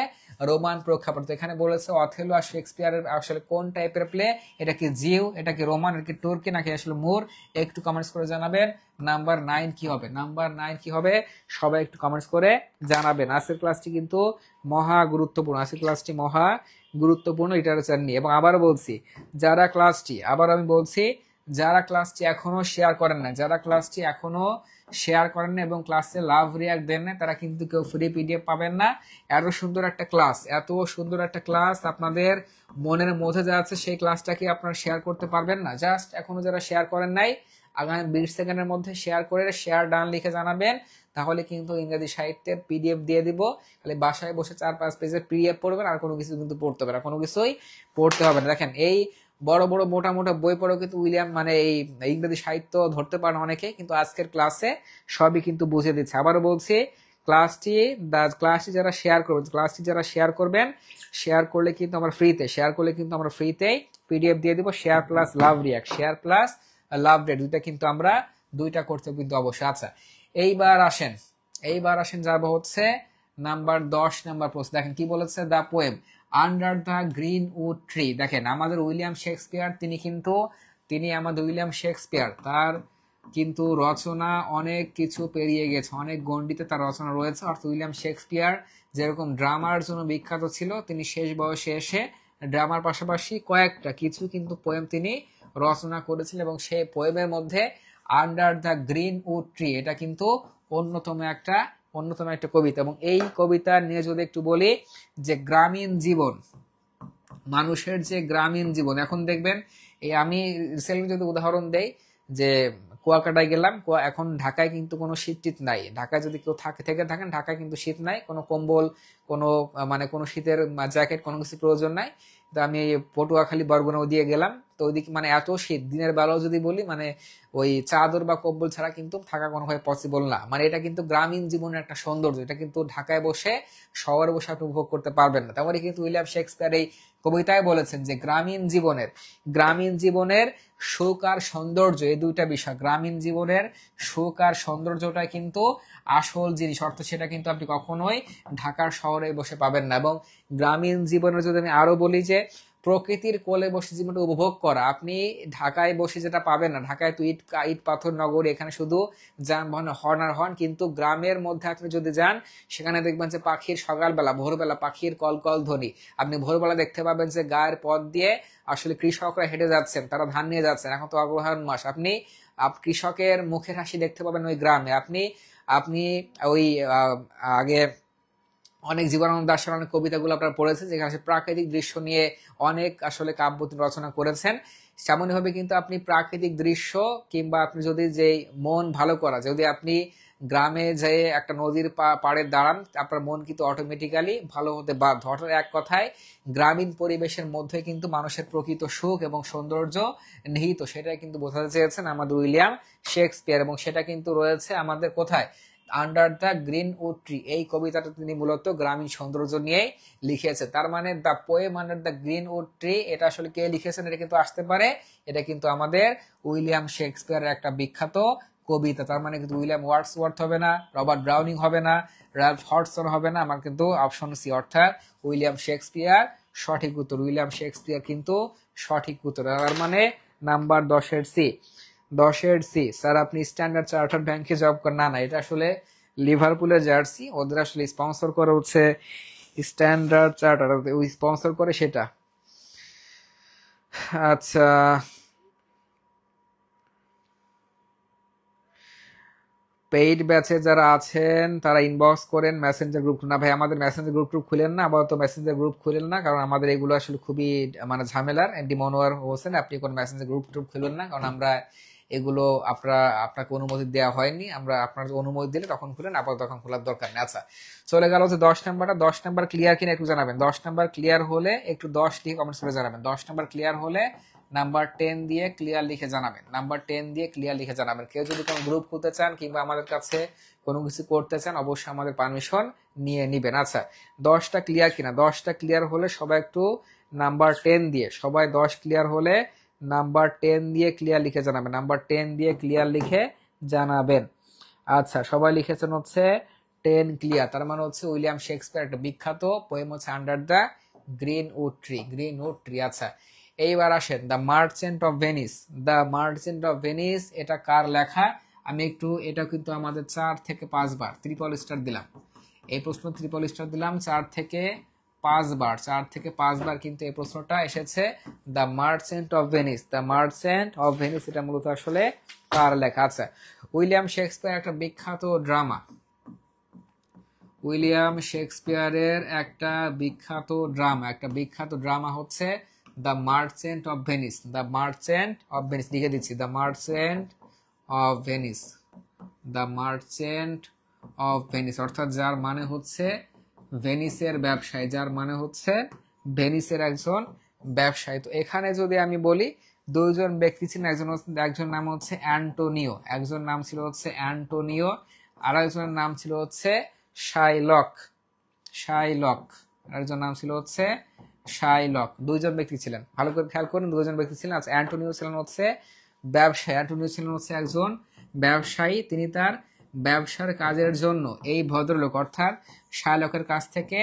Speaker 1: রোমান প্রেক্ষাপট। তো এখানে বলেছে অথেলো আর শেক্সপিয়ারের আসলে কোন টাইপের প্লে, এটা কি জিউ, এটা কি রোমান, এটা কি তুর্কি, নাকি আসলে মুর? একটু কমেন্টস করে জানাবেন। নাম্বার 9 কি হবে? নাম্বার 9 কি হবে? সবাই একটু কমেন্টস করে জানাবেন। আজকের ক্লাসটি কিন্তু মহা গুরুত্বপূর্ণ, আজকের ক্লাসটি মহা গুরুত্বপূর্ণ লিটারেচার নিয়ে। এবং আবারও বলছি, যারা ক্লাসটি, আবার আমি বলছি, যারা ক্লাসটি এখনো শেয়ার করেন না, যারা ক্লাসটি এখনো শেয়ার করেন না এবং ক্লাসে লাভ রিয়াক্ট দেন না, তারা কিন্তু কেউ ফ্রি পিডিএফ পাবেন না। এত সুন্দর একটা ক্লাস, এত সুন্দর একটা ক্লাস আপনাদের মনের মধ্যে যা আছে সেই ক্লাসটাকে আপনারা শেয়ার করতে পারবেন না। জাস্ট এখনো যারা শেয়ার করেন নাই, আগামী 20 সেকেন্ডের মধ্যে শেয়ার করে শেয়ার ডান লিখে জানাবেন, তাহলে কিন্তু ইংরেজি সাহিত্যের পিডিএফ দিয়ে দিব। খালি বাসায় বসে 4-5 পেজের পিডিএফ পড়বেন, আর কোনো কিছু কিন্তু পড়তে হবে না, কোনো কিছুই পড়তে হবে না। দেখেন, এই বড় বড় মোটা মোটা বই পড়েও কিন্তু উইলিয়াম মানে এই ইংরেজি সাহিত্য ধরতে পারেন অনেকে, কিন্তু আজকের ক্লাসে সবই কিন্তু বুঝিয়ে দিচ্ছে। আবারও বলছি, ক্লাসটি যারা শেয়ার করবেন, শেয়ার করলে কিন্তু আমরা ফ্রিতেই পিডিএফ দিয়ে দিব। Share plus love react, share plus love rate, দুইটা কিন্তু আমরা করতে কিন্তু অবশ্যই। আচ্ছা, এইবার আসেন যাবো হচ্ছে নাম্বার 10 নাম্বার প্রশ্ন। দেখেন কি বলেছে, the poem under the greenwood tree. দেখেন আমাদের উইলিয়াম শেক্সপিয়ার, তার কিন্তু রচনা অনেক কিছু পেরিয়ে গেছে, অনেক গণ্ডিতে তার রচনা রয়েছে। অর্থাৎ উইলিয়াম শেক্সপিয়ার যেরকম ড্রামার জন্য বিখ্যাত ছিল, তিনি শেষ বয়সে এসে ড্রামার পাশাপাশি কয়েকটা কিছু কিন্তু পোয়েম তিনি রচনা করেছিলেন। এবং সেই পোয়েমের মধ্যে under the greenwood tree, এটা কিন্তু অন্যতম একটা কবিতা। এবং এই কবিতা নিয়ে যদি একটু বলি, যে গ্রামীণ জীবন, মানুষের যে গ্রামীণ জীবন, এখন দেখবেন এই আমি রিসেন্টলি যদি উদাহরণ দেই, যে কুয়াকাটায় গেলাম, এখন ঢাকায় কিন্তু কোনো শীত টিত নাই। ঢাকায় যদি কেউ থাকেন, ঢাকায় কিন্তু শীত নাই, কোনো কম্বল, কোনো শীতের জ্যাকেট, কোনো কিছু প্রয়োজন নাই। তো আমি পটুয়াখালী বরগুনা দিয়ে গেলাম, তো ওইদিকে মানে এত শীত, দিনের বেলাও যদি বলি মানে ওই চাদর বা কম্বল ছাড়া কিন্তু থাকা কোনোভাবে পসিবল না। মানে এটা কিন্তু গ্রামীণ জীবনের একটা সৌন্দর্য, এটা কিন্তু ঢাকায় বসে, শহরে বসে আপনি উপভোগ করতে পারবেন না। তেমনই কিন্তু উইলিয়াম শেক্সপিয়ার এই কবিতায় বলেছেন যে গ্রামীণ জীবনের সুখ আর সৌন্দর্য, এই দুইটা বিষয়, গ্রামীণ জীবনের সুখ আর সৌন্দর্যটা কিন্তু আসল জিনিস। অর্থাৎ সেটা কিন্তু আপনি কখনোই ঢাকার শহরে বসে পাবেন না। এবং গ্রামীণ জীবনের যদি আমি আরো বলি, যে প্রকৃতির কোলে বসে জীবনটা উপভোগ করা, আপনি ঢাকায় বসে যেটা পাবেন না। ঢাকায় তো ইট পাথর নগরী, এখানে শুধু যানবাহন হর্ন আর হর্ন। কিন্তু গ্রামের মধ্যে আপনি যদি যান, সেখানে দেখবেন যে পাখির সকালবেলা, ভোরবেলা পাখির কলকল ধ্বনি। আপনি ভোরবেলা দেখতে পাবেন যে গায়ের পথ দিয়ে আসলে কৃষকরা হেঁটে যাচ্ছেন, তারা ধান নিয়ে যাচ্ছেন। এখন তো অগ্রহায়ণ মাস, আপনি কৃষকের মুখের হাসি দেখতে পাবেন ওই গ্রামে। আপনি ওই আগে অনেক জীবনানন্দ দাশের অনেক কবিতাগুলো আপনারা পড়েছেন, যেখানে প্রাকৃতিক দৃশ্য নিয়ে অনেক আসলে কাব্য রচনা করেছেন। তেমনই ভাবে কিন্তু আপনি প্রাকৃতিক দৃশ্য, কিংবা আপনি যদি যে মন ভালো করা, যদি আপনি গ্রামে যেয়ে একটা নদীর পাড়ে দাঁড়ান, আপনার মন কিন্তু অটোমেটিক্যালি ভালো হতে বাধ্য। অর্থাৎ এক কথায় গ্রামীণ পরিবেশের মধ্যে কিন্তু মানুষের প্রকৃত সুখ এবং সৌন্দর্য নিহিত, সেটাই কিন্তু বোঝাতে চেয়েছেন আমাদের উইলিয়াম শেক্সপিয়ার। এবং সেটা কিন্তু রয়েছে আমাদের কোথায়, under the greenwood tree. এই কবিতাটা তিনি মূলত গ্রামীণ সৌন্দর্য নিয়ে লিখেছে। তার মানে the poem under the greenwood tree, এটা আসলে কে লিখেছেন, এটা কিন্তু আসতে পারে, এটা কিন্তু আমাদের উইলিয়াম শেক্সপিয়ারের একটা বিখ্যাত কবিতা। তার মানে কিন্তু উইলিয়াম ওয়ার্ডসওয়ার্থ হবে না, রবার্ট ব্রাউনিং হবে না, র্যালফ হডসন হবে না, আমার কিন্তু অপশন সি, অর্থাৎ উইলিয়াম শেক্সপিয়ার সঠিক উত্তর। উইলিয়াম শেক্সপিয়ার কিন্তু সঠিক উত্তর। তার মানে নাম্বার 10-এর সি। স্যার আপনি স্ট্যান্ডার্ড চার্টার্ড ব্যাংকে জব করেন? না, এটা আসলে লিভারপুলের জার্সি, ওদের আসলে স্পন্সর করে হচ্ছে স্ট্যান্ডার্ড চার্টার, ওই স্পন্সর করে সেটা। আচ্ছা, পেইড ব্যাচে যারা আছেন তারা ইনবক্স করেন মেসেঞ্জার গ্রুপ। না ভাই, আমাদের মেসেঞ্জার গ্রুপ টুপ খুলেন না, আপাতত মেসেঞ্জার গ্রুপ খুলেন না, কারণ আমাদের এগুলো আসলে খুবই মানে ঝামেলার। এমডি মনোয়ার হোসেন, আপনি কোনো মেসেঞ্জার গ্রুপ টুপ খুলেন না, কারণ আমরা এগুলো আপনাকে অনুমতি দেওয়া হয়নি। আমরা আপনার অনুমতি দিলে তখন খুলেন, আপাতত তখন খোলার দরকার নেই। আচ্ছা, চলে গেল হচ্ছে 10 নাম্বারটা। 10 নাম্বার ক্লিয়ার কিনা একটু জানাবেন। 10 নাম্বার ক্লিয়ার হলে একটু 10 দিয়ে কমেন্টস করে জানাবেন। 10 নাম্বার ক্লিয়ার হলে নাম্বার 10 দিয়ে ক্লিয়ার লিখে জানাবেন। নাম্বার 10 দিয়ে ক্লিয়ার লিখে জানাবেন। কেউ যদি কোনো গ্রুপ খুলতে চান কিংবা আমাদের কাছে কোনো কিছু করতে চান, অবশ্যই আমাদের পারমিশন নিয়ে নিবেন। আচ্ছা, 10টা ক্লিয়ার কিনা? 10টা ক্লিয়ার হলে সবাই একটু নাম্বার 10 দিয়ে, সবাই 10 ক্লিয়ার হলে নাম্বার 10 দিয়ে ক্লিয়ার লিখে জানাবেন। নাম্বার 10 দিয়ে ক্লিয়ার লিখে জানাবেন। আচ্ছা, সবাই লিখেছেন হচ্ছে 10 ক্লিয়ার, তার মানে হচ্ছে উইলিয়াম শেক্সপিয়ার একটা বিখ্যাত পোয়েম হচ্ছে under the greenwood tree. Greenwood tree. আচ্ছা, এইবার আসেন the merchant of Venice. The merchant of Venice এটা কার লেখা? আমি একটু, এটা কিন্তু আমাদের 4 থেকে 5 বার ট্রিপল স্টার দিলাম, এই প্রশ্ন ট্রিপল স্টার দিলাম 4 থেকে 5 বার। 4 থেকে 5 বার কিন্তু এই প্রশ্নটা এসেছে। The merchant of Venice, the merchant of Venice এটা মূলত আসলে কার লেখা? আচ্ছা, উইলিয়াম শেক্সপিয়ার একটা বিখ্যাত ড্রামা, উইলিয়াম শেক্সপিয়ারের একটা বিখ্যাত ড্রামা হচ্ছে the merchant of Venice. The merchant of Venice লিখে দিচ্ছি, the merchant of Venice. The merchant of Venice অর্থাৎ যার মানে হচ্ছে ভেনিসের ব্যবসায়ী, যার মানে হচ্ছে ভেনিসের একজন ব্যবসায়ী। তো এখানে যদি আমি বলি দুইজন ব্যক্তি ছিলেন, একজন নাম হচ্ছে অ্যান্টোনিও, একজন নাম ছিল হচ্ছে অ্যান্টোনিও, আর একজনের নাম ছিল হচ্ছে শাইলক। আরেকজন নাম ছিল হচ্ছে শাইলক। দুইজন ব্যক্তি ছিলেন, ভালো করে খেয়াল করুন, দুইজন ব্যক্তি ছিলেন। আচ্ছা, অ্যান্টোনিও ছিলেন হচ্ছে ব্যবসায়ী, অ্যান্টোনিও ছিলেন হচ্ছে একজন ব্যবসায়ী। তিনি তার ব্যবসার কাজের জন্য এই ভদ্রলোক অর্থাৎ শাইলকের কাছ থেকে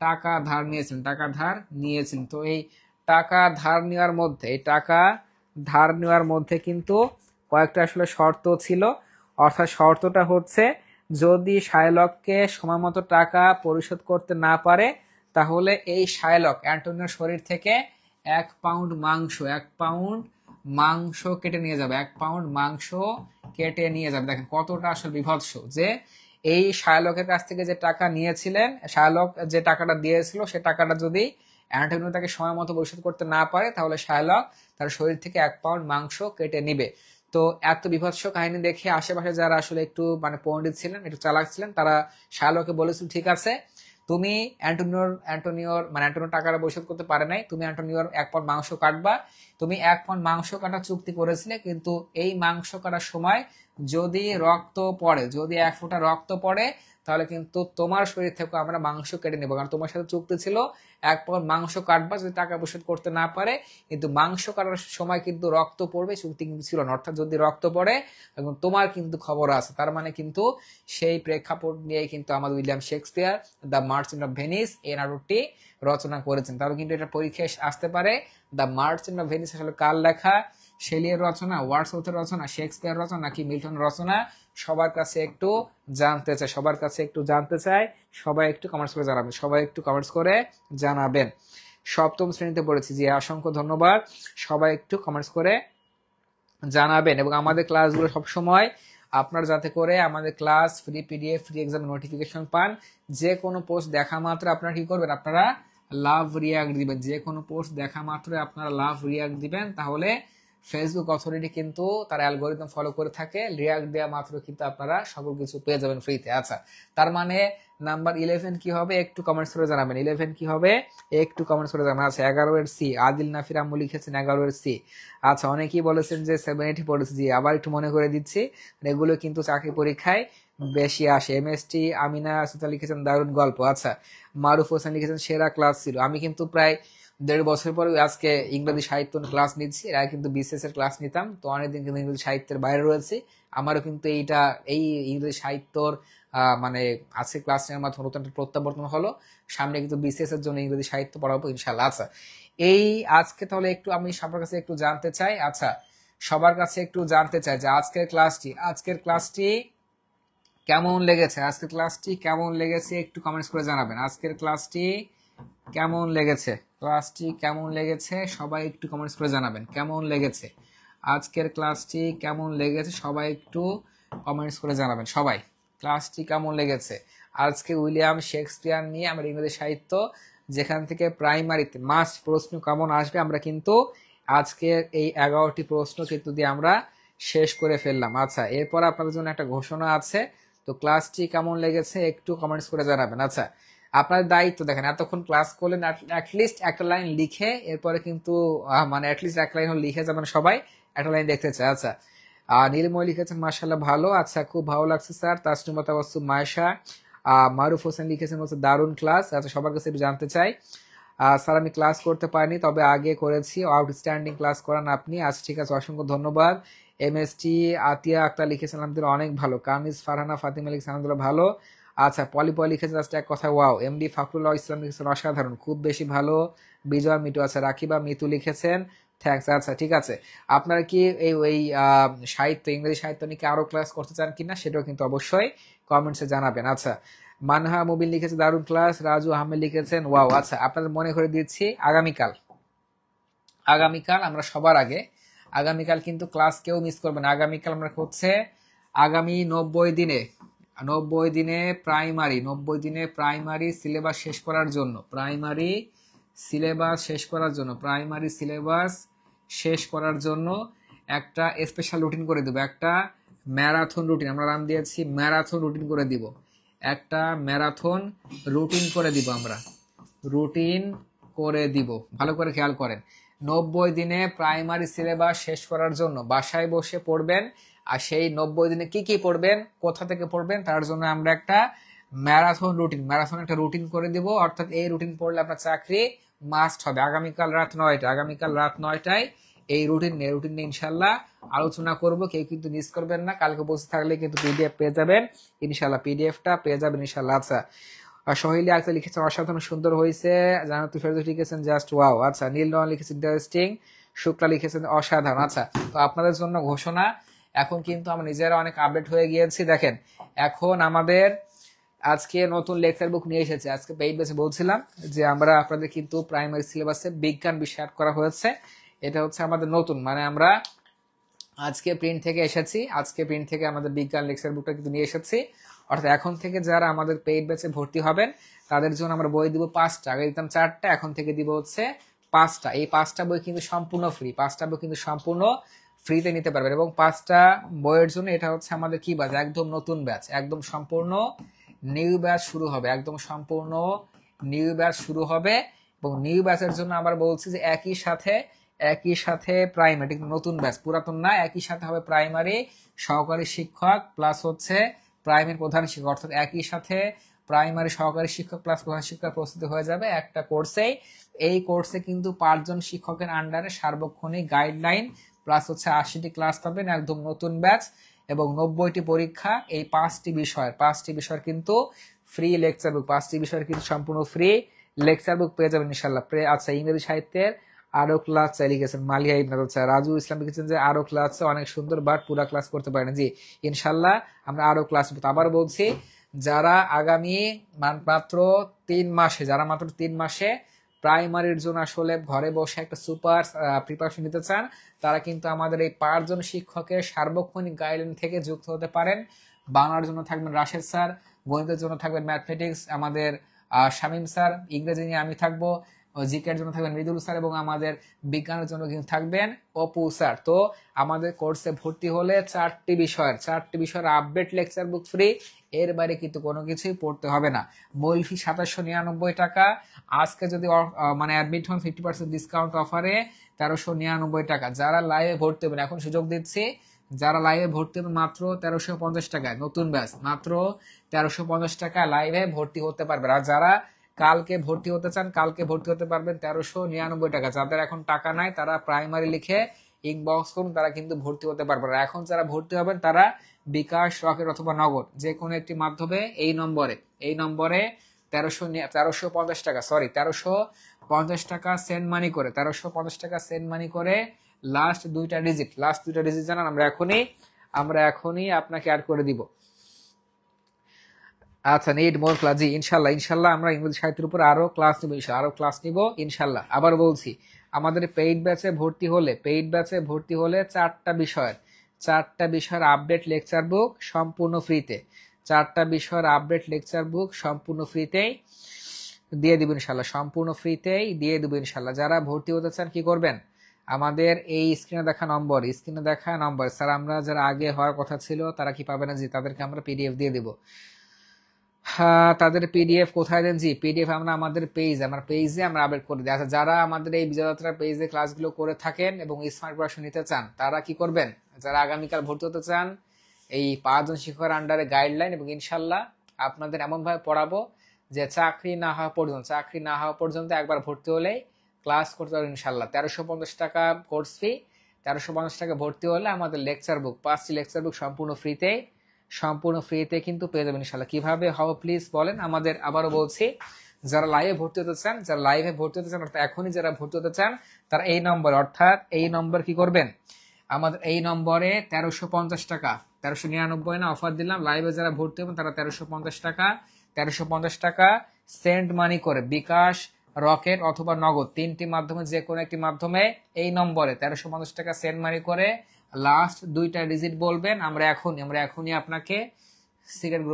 Speaker 1: টাকা ধার নিয়েছিলেন। তো এই টাকা ধার নেওয়ার মধ্যে কিন্তু কয়েকটা আসলে শর্ত ছিল। অর্থাৎ শর্তটা হচ্ছে যদি শাইলককে সময়মতো টাকা পরিশোধ করতে না পারে, তাহলে এই শাইলক অ্যান্টোনিওর শরীর থেকে 1 পাউন্ড মাংস কেটে নিয়ে যাবে। 1 পাউন্ড মাংস কেটে নিয়ে যাবে। দেখেন কতটা আসলে বিভৎস, যে এই শাইলকের কাছ থেকে যে টাকা নিয়েছিলেন, শাইলক যে টাকাটা দিয়েছিল, সে টাকাটা যদি অ্যান্টোনিও তাকে সময় মতো পরিশোধ করতে না পারে, তাহলে শাইলক তার শরীর থেকে 1 পাউন্ড মাংস কেটে নিবে। তো এত বিভৎস কাহিনী দেখে আশেপাশে যারা আসলে একটু মানে পণ্ডিত ছিলেন, একটু চালাক ছিলেন, তারা শাইলককে বলেছিল, ঠিক আছে, তুমি অ্যান্টোনিওর টাকাটা পরিশোধ করতে পারে নাই, তুমি অ্যান্টোনিওর 1 পাউন্ড মাংস কাটবা। তুমি 1 পাউন্ড মাংস কাটা চুক্তি করেছিলে, কিন্তু এই মাংস কাটার সময় যদি রক্ত পড়ে, যদি 1 ফোঁটা রক্ত পড়ে, তাহলে কিন্তু তোমার শরীর থেকে আমরা মাংস কেটে নেবো। কারণ তোমার সাথে চুক্তি ছিল 1 পাউন্ড মাংস কাটবা যদি টাকা পরিশোধ করতে না পারে, কিন্তু মাংস কাটার সময় কিন্তু রক্ত পড়বে, চুক্তি কিন্তু ছিল না। অর্থাৎ যদি রক্ত পড়ে এবং তোমার কিন্তু খবর আছে। তার মানে কিন্তু সেই প্রেক্ষাপট নিয়ে কিন্তু আমাদের William Shakespeare the merchant of Venice এই নাটকটি রচনা করেছেন। তারও কিন্তু এটা পরীক্ষায় আসতে পারে। দ্য মার্চেন্ট অফ ভেনিস আসলে কার লেখা? শেলিয়ার রচনা, ওয়ার্ডসওয়ার্থের রচনা, শেক্সপিয়ার রচনা নাকি মিল্টন রচনা? সবার কাছে একটু জানতে চাই। সবাই একটু কমেন্টস করে জানাবেন। সপ্তম শ্রেণীতে পড়েছি, জি অসংখ্য ধন্যবাদ। সবাই একটু কমেন্টস করে জানাবেন। এবং আমাদের ক্লাসগুলো সবসময় আপনারা যাতে করে আমাদের class free PDF, free exam notification পান। যে কোনো পোস্ট দেখা মাত্র আপনারা কি করবেন? আপনারা লাভ রিয়াক্ট দিবেন। যে কোনো পোস্ট দেখা মাত্র আপনারা লাভ রিয়াক্ট দিবেন, তাহলে ফেসবুক অথরিটি কিন্তু তার অ্যালগোরিদম ফলো করে থাকে। রিয়াক্ট দেওয়া মাত্র কিন্তু আপনারা সকল কিছু পেয়ে যাবেন ফ্রিতে। আচ্ছা, তার মানে নাম্বার 11 কি হবে একটু কমেন্টস করে জানাবেন। 11 কি হবে একটু কমেন্টস করে জানাবেন। আচ্ছা, 11 এর সি, আদিল নাফির আম্মু লিখেছেন 11 এর সি। আচ্ছা, অনেকেই বলেছেন যে 70 পড়েছে। জি, আবার একটু মনে করে দিচ্ছি, এগুলো কিন্তু চাকরি পরীক্ষায় বেশি আসে। এমএসটি আমিনা সুতা লিখেছেন দারুণ গল্প। আচ্ছা, মারুফ হোসেন লিখেছেন সেরা ক্লাস ছিল। আমি কিন্তু প্রায় 1.5 বছর পরে আজকে ইংরেজি সাহিত্য ক্লাস নিচ্ছি। এর আগে কিন্তু বিসিএস এর ক্লাস নিতাম, তো অনেকদিন কিন্তু ইংরেজি সাহিত্যের বাইরে রয়েছে। আমারও কিন্তু এই ইংরেজি সাহিত্যর মানে আজকে ক্লাস নেওয়ার মাধ্যমে নতুন একটা প্রত্যাবর্তন হলো। সামনে কিন্তু বিসিএস এর জন্য ইংরেজি সাহিত্য পড়াবো ইনশাল্লাহ। আচ্ছা, এই আজকে তাহলে একটু আমি সবার কাছে একটু জানতে চাই। আচ্ছা, সবার কাছে একটু জানতে চাই যে আজকের ক্লাসটি কেমন লেগেছে? একটু কমেন্টস করে জানাবেন। আজকের ক্লাসটি কেমন লেগেছে? সবাই একটু কমেন্টস করে জানাবেন কেমন লেগেছে। আজকের ক্লাসটি কেমন লেগেছে সবাই একটু কমেন্টস করে জানাবেন সবাই ক্লাসটি কেমন লেগেছে। আজকে উইলিয়াম শেক্সপিয়ার নিয়ে আমরা ইংরেজি সাহিত্য যেখান থেকে প্রাইমারিতে মাস্ট প্রশ্ন কেমন আসবে আমরা কিন্তু আজকে এই 11টি প্রশ্ন কিন্তু দিয়ে আমরা শেষ করে ফেললাম। আচ্ছা, এরপর আপনাদের জন্য একটা ঘোষণা আছে, তো ক্লাসটি কেমন লেগেছে একটু কমেন্টস করে জানাবেন। আচ্ছা, আপনাদের দায়িত্ব দেখেন, এতক্ষণ ক্লাস করলেন, অ্যাটলিস্ট একটা লাইন লিখে এরপরে কিন্তু মানে অ্যাটলিস্ট এক লাইন লিখে যাবেন সবাই, একটা লাইন দেখতে চাই। আচ্ছা, নীলময় লিখেছেন মাশাআল্লাহ ভালো, আচ্ছা খুব ভালো লাগছে স্যার। তাসনুমা তাবাসসুম মায়েশা, মারুফ হোসেন লিখেছেন হচ্ছে দারুণ ক্লাস। আচ্ছা, সবার কাছে একটু জানতে চাই স্যার আমি ক্লাস করতে পারিনি তবে আগে করেছি, আউটস্ট্যান্ডিং ক্লাস করান আপনি। আচ্ছা ঠিক আছে, অসংখ্য ধন্যবাদ। এমএসটি আতিয়া আক্তার লিখেছেন আলহামদুলিল্লাহ অনেক ভালো। কামিজ ফারহানা ফাতিমা লিখেছেন আলহামদুলিল্লাহ ভালো। আচ্ছা, পলি লিখেছেন জাস্ট এক কথা ওয়াও। এমডি ফাকরুল্লাহ ইসলাম লিখেছেন অসাধারণ, খুব বেশি ভালো। বিজয় মিটু, আচ্ছা রাকিবা মিতু লিখেছেন থ্যাংকস। আচ্ছা ঠিক আছে, আপনারা কি এই সাহিত্য ইংরেজি সাহিত্য নিয়ে কি আরো ক্লাস করতে চান কিনা সেটাও কিন্তু অবশ্যই কমেন্টসে জানাবেন। আচ্ছা, মানহা মুবিন লিখেছে দারুণ ক্লাস। রাজু আহমেদ লিখেছেন ওয়াও। আচ্ছা, আপনাদের মনে করে দিচ্ছি আগামীকাল আমরা সবার আগে আগামীকাল কিন্তু ক্লাস কেউ মিস করবে না। আগামীকাল আমরা হচ্ছে আগামী 90 দিনে প্রাইমারি সিলেবাস শেষ করার জন্য প্রাইমারি সিলেবাস শেষ করার জন্য একটা স্পেশাল রুটিন করে দেবো, একটা ম্যারাথন রুটিন আমরা নাম দিয়েছি ম্যারাথন রুটিন করে দিব। একটা ম্যারাথন রুটিন করে দিব আমরা, ভালো করে খেয়াল করেন। 90 দিনে প্রাইমারি সিলেবাস শেষ করার জন্য বাসায় বসে পড়বেন, আর সেই 90 দিনে কি কি পড়বেন, কোথা থেকে পড়বেন, তার জন্য আমরা একটা ম্যারাথন একটা রুটিন করে দিব। অর্থাৎ এই রুটিন পড়লে আপনার চাকরি মাস্ট হবে। আগামীকাল রাত 9টায় এই রুটিন নিয়ে ইনশাল্লাহ আলোচনা করব, কেউ কিন্তু মিস করবেন না। কালকে বসে থাকলে কিন্তু পিডিএফ পেয়ে যাবেন ইনশাল্লাহ, পিডিএফটা পেয়ে যাবেন ইনশাল্লাহ। আচ্ছা, সহিলি আক্তার লিখেছেন অসাধারণ সুন্দর হয়েছে। জানাতুল ফেরদৌস লিখেছেন জাস্ট ওয়াও। আচ্ছা, নীল নন লিখেছেন ইন্টারেস্টিং। শুক্লা লিখেছেন অসাধারণ। আচ্ছা, তো আপনাদের জন্য ঘোষণা, এখন কিন্তু আমরা নিজেরা অনেক আপডেট হয়ে গিয়েছি। দেখেন, এখন আমাদের আজকে নতুন লেকচার বুক নিয়ে এসেছে। আজকে পেইড বেসে বলছিলাম যে আমরা আপনাদের কিন্তু প্রাইমারি সিলেবাসে বিজ্ঞান বিষয় অ্যাড করা হয়েছে। এটা হচ্ছে আমাদের নতুন, মানে আমরা আজকে প্রিন্ট থেকে আমাদের বিজ্ঞান লেকচার বুকটা কিন্তু নিয়ে এসেছি। অর্থাৎ এখন থেকে যারা আমাদের পেইড ব্যাচে ভর্তি হবেন তাদের জন্য আমরা বই দিব 5টা, আগে দিতাম 4টা, এখন থেকে দিব হচ্ছে 5টা। এই 5টা বই কিন্তু সম্পূর্ণ ফ্রিতে নিতে পারবেন। এবং 5টা বইয়ের জন্য এটা হচ্ছে আমাদের কি ব্যাচ, একদম নতুন ব্যাচ, একদম সম্পূর্ণ নিউ ব্যাচ শুরু হবে, এবং নিউ ব্যাচের জন্য আবার বলছি যে একই সাথে প্রাইমারি, নতুন ব্যাচ, পুরাতন না, একই সাথে হবে প্রাইমারি সহকারী শিক্ষক প্লাস হচ্ছে প্রাইমারি প্রধান শিক্ষক। অর্থাৎ একই সাথে প্রাইমারি সহকারী শিক্ষক প্লাস প্রধান শিক্ষক প্রস্তুতি হয়ে যাবে একটা কোর্সেই। এই কোর্সে কিন্তু 5 জন শিক্ষকের আন্ডারে সার্বক্ষণিক গাইডলাইন প্লাস হচ্ছে 80টি ক্লাস পাবেন, একদম নতুন ব্যাচ, এবং 90টি পরীক্ষা। এই 5টি বিষয়ের কিন্তু ফ্রি লেকচার বুক, 5টি বিষয়ের কিন্তু সম্পূর্ণ ফ্রি লেকচার বুক পেয়ে যাবেন ইনশাল্লাহ। আচ্ছা, ইংরেজি সাহিত্যের আরো ক্লাস চাই লিখেছেন মালিয়া ইবনাত। আচ্ছা, রাজু ইসলাম লিখেছেন যে আরো ক্লাস অনেক সুন্দর, বাট পুরা ক্লাস করতে পারেন। জি ইনশাল্লাহ আমরা আরো ক্লাস, আবার বলছি যারা আগামী মাত্র 3 মাসে প্রাইমারির জন্য আসলে ঘরে বসে একটা সুপার প্রিপারেশন নিতে চান, তারা কিন্তু আমাদের এই 5 জন শিক্ষকের সার্বক্ষণিক গাইডলাইন থেকে যুক্ত হতে পারেন। বাংলার জন্য থাকবেন রাশেদ স্যার, গণিতের জন্য থাকবেন ম্যাথমেটিক্স আমাদের শামীম স্যার, ইংরেজি নিয়ে আমি থাকবো, জিকের জন্য থাকবেন মৃদুল স্যার, এবং আমাদের বিজ্ঞানের জন্য কিন্তু থাকবেন অপু স্যার। তো আমাদের কোর্সে ভর্তি হলে 4টি বিষয়ের আপডেট লেকচার বুক ফ্রি, এর বাইরে কিন্তু কোনো কিছুই পড়তে হবে না। মূল ফি 2799 টাকা। আজকে যদি মানে অ্যাডমিট হন 50% ডিসকাউন্ট অফারে 1399 টাকা। যারা লাইভে ভর্তি হবেন, এখন সুযোগ দিচ্ছি, যারা লাইভে ভর্তি হবেন মাত্র 1350 টাকায়, নতুন ব্যাচ মাত্র 1350 টাকা লাইভে ভর্তি হতে পারবেন। আর যারা কালকে ভর্তি হতে চান, কালকে ভর্তি হতে পারবেন 1399 টাকা। যাদের এখন টাকা নাই তারা প্রাইমারি লিখে ইনবক্স করুন, তারা কিন্তু ভর্তি হতে পারবেন। আর এখন যারা ভর্তি হবেন তারা বিকাশ, রকেট অথবা নগদ যে কোনো একটি মাধ্যমে এই নম্বরে 1350 টাকা সেন্ড মানি করে লাস্ট দুইটা ডিজিট জানান, আমরা এখনই আপনাকে অ্যাড করে দিব। আচ্ছা, নিড মোর ক্লাস। জি ইনশাল্লাহ আমরা ইংরেজি সাহিত্যের উপর আরো ক্লাস নিব ইনশাল্লাহ। আবার বলছি, আমাদের পেইড ব্যাচে ভর্তি হলে 4টা বিষয়ের 4টা বিষয়ের আপডেট লেকচার বুক সম্পূর্ণ ফ্রিতে, 4টা বিষয়ের আপডেট লেকচার বুক সম্পূর্ণ ফ্রিতেই দিয়ে দিব ইনশাল্লাহ, সম্পূর্ণ ফ্রিতেই দিয়ে দিব ইনশাল্লাহ। যারা ভর্তি হতে চান কি করবেন, আমাদের এই স্ক্রিনে দেখা নম্বর স্যার, আমরা যারা আগে হওয়ার কথা ছিল তারা কি পাবে না? জি, তাদেরকে আমরা পিডিএফ দিয়ে দিব। হ্যাঁ, তাদের পিডিএফ কোথায় দেন? জি, পিডিএফ আমরা আমাদের পেজে আমরা আপডেট করে দিই। আচ্ছা, যারা আমাদের এই বিজয়যাত্রা পেজে ক্লাসগুলো করে থাকেন এবং স্মার্ট ক্লাস নিতে চান তারা কি করবেন, যারা আগামীকাল ভর্তি হতে চান এই 5 জন শিক্ষকের আন্ডারে গাইডলাইন এবং ইনশাল্লাহ আপনাদের এমনভাবে পড়াবো যে চাকরি না হওয়া পর্যন্ত একবার ভর্তি হলেই ক্লাস করতে পারবেন ইনশাল্লাহ। 1350 টাকা কোর্স ফি, 1350 টাকা ভর্তি হলে আমাদের লেকচার বুক 5টি লেকচার বুক সম্পূর্ণ ফ্রিতে কিন্তু পেয়ে যাবেন ইনশাল্লাহ। কিভাবে হবে প্লিজ বলেন আমাদের। আবারও বলছি, যারা লাইভে ভর্তি হতে চান অর্থাৎ এখনই যারা ভর্তি হতে চান তারা এই নম্বর কি করবেন, আমাদের এই নম্বরে 1350 টাকা, 1399 না অফার দিলাম, লাইভে যারা ভর্তি হবেন তারা 1350 টাকা সেন্ড মানি করে বিকাশ, রকেট অথবা নগদ 3টি মাধ্যমে যে কোনো একটি মাধ্যমে এই নম্বরে 1350 টাকা সেন্ড মানি করে লাস্ট 2টা ডিজিট বলবেন আমরা এখনই আপনাকে সিক্রেট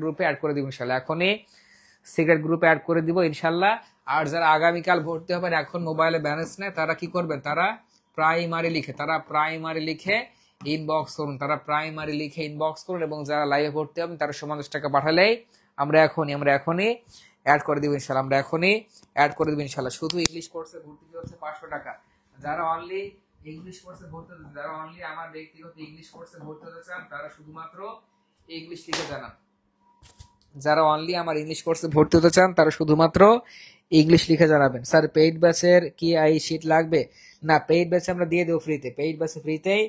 Speaker 1: গ্রুপে অ্যাড করে দিব ইনশাল্লাহ। এখনই সিক্রেট গ্রুপে অ্যাড করে দিব ইনশাল্লাহ। আর যারা আগামীকাল ভর্তি হবেন এখন মোবাইলে ব্যালেন্স নেয় তারা কি করবেন, তারা প্রাইমারি লিখে ইনবক্স করুন, এবং যারা লাইভে ভর্তি হবেন তারা 50 টাকা পাঠালেই আমরা এখনই অ্যাড করে দিব ইনশাল্লাহ। শুধু ইংলিশ কোর্সে ভর্তি হচ্ছে 500 টাকা। যারা অনলি আমার ব্যক্তিগত ইংলিশ কোর্সে ভর্তি হতে চান তারা শুধুমাত্র ইংলিশ লিখে জানান। যারা অনলি আমার ইংলিশ কোর্সে ভর্তি হতে চান তারা শুধুমাত্র ইংলিশ লিখে জানাবেন। স্যার পেইড ব্যাচের কি শিট লাগবে? না, পেইড ব্যাচে আমরা দিয়ে দেবো ফ্রিতে, ফ্রিতেই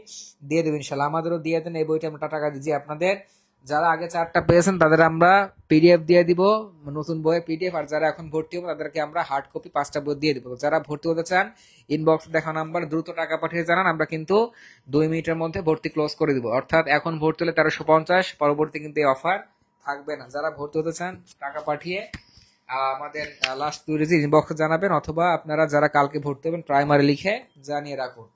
Speaker 1: দিয়ে দেবো ইনশাল্লাহ। আমাদেরও দিয়ে দেন, এই বইটা আমরা টাকা দিচ্ছি আপনাদের। যারা আগে 4টা পেয়েছেন তাদের আমরা পিডিএফ দিয়ে দিব, নতুন বইয়ের পিডিএফ। আর যারা এখন ভর্তি হবে তাদেরকে আমরা হার্ড কপি 5টা বই দিয়ে দিব। যারা ভর্তি হতে চান ইনবক্স দেখা নাম্বার দ্রুত টাকা পাঠিয়ে জানান, আমরা কিন্তু 2 মিনিটের মধ্যে ভর্তি ক্লোজ করে দিব। অর্থাৎ এখন ভর্তি হলে 1350, পরবর্তী কিন্তু এই অফার থাকবে না। যারা ভর্তি হতে চান টাকা পাঠিয়ে আমাদের লাস্ট 2 ডিজিট ইনবক্সে জানাবেন, অথবা আপনারা যারা কালকে ভর্তি হবেন প্রাইমারি লিখে জানিয়ে রাখুন।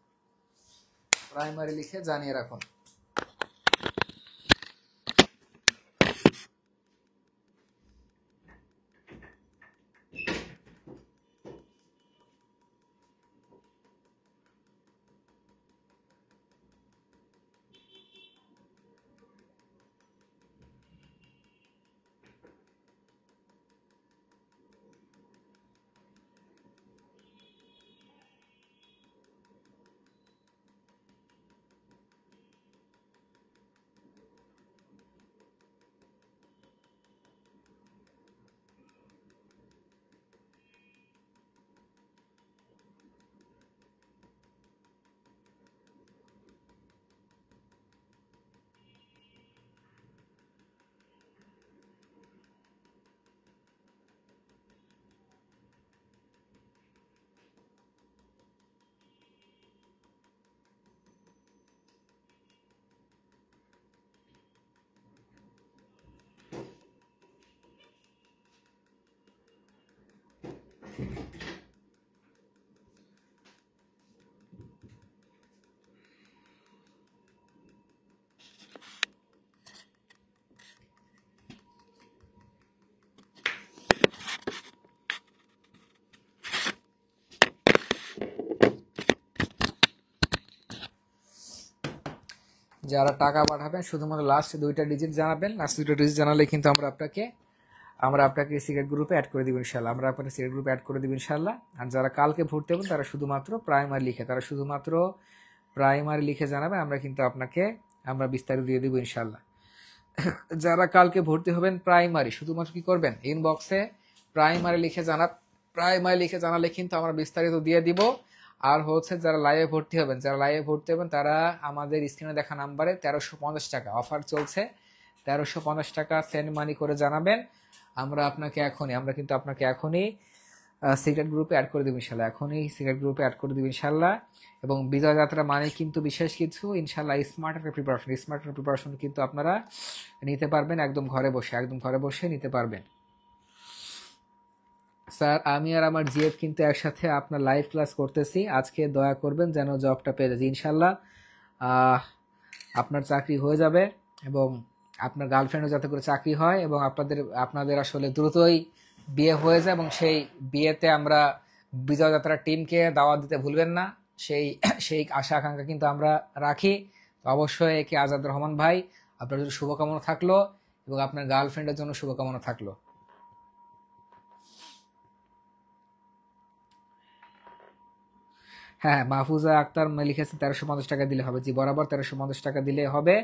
Speaker 1: যারা টাকা পাঠাবেন শুধুমাত্র লাস্ট 2টা ডিজিট জানাবেন। লাস্ট 2টা ডিজিট জানালে কিন্তু আমরা আপনাকে সিক্রেট গ্রুপে অ্যাড করে দিব ইনশাল্লাহ। আর যারা কালকে ভর্তি হবেন তারা শুধুমাত্র প্রাইমারি লিখে জানাবেন, আমরা কিন্তু আমরা বিস্তারিত দিয়ে দিব ইনশাল্লাহ। যারা কালকে ভর্তি হবেন প্রাইমারি, শুধুমাত্র কি করবেন, ইনবক্সে প্রাইমারি লিখে জানালে কিন্তু আমরা বিস্তারিত দিয়ে দিব। আর হচ্ছে যারা লাইভে ভর্তি হবেন তারা আমাদের স্ক্রিনে দেখা নাম্বারে 1350 টাকা অফার চলছে, 1350 টাকা সেন্ড মানি করে জানাবেন। আমরা কিন্তু আপনাকে এখনই সিক্রেট গ্রুপে অ্যাড করে দিব ইনশাল্লাহ। এবং বিজয় যাত্রা মানে কিন্তু বিশেষ কিছু ইনশাল্লাহ স্মার্ট প্রিপারেশন কিন্তু আপনারা নিতে পারবেন একদম ঘরে বসে নিতে পারবেন। স্যার আমি আর আমার জিএফ কিন্তু একসাথে আপনার লাইভ ক্লাস করতেছি, আজকে দয়া করবেন যেন জবটা পেয়ে যাচ্ছি ইনশাল্লাহ। আপনার চাকরি হয়ে যাবে এবং আপনার গার্লফ্রেন্ডও যাতে করে চাকরি হয় এবং আপনাদের আসলে দ্রুতই বিয়ে হয়ে যায় এবং সেই বিয়েতে আমরা বিজয় যাত্রা টিমকে দাওয়াত দিতে ভুলবেন না। সেই সেই আশা আকাঙ্ক্ষা কিন্তু আমরা রাখি। তো অবশ্যই একে আজাদ রহমান ভাই, আপনার জন্য শুভকামনা থাকলো এবং আপনার গার্লফ্রেন্ডের জন্য শুভকামনা থাকলো। হ্যাঁ, মাহফুজা আক্তার লিখেছে 1350 টাকা দিলে হবে। জি, বরাবর 1350 টাকা দিলে হবে।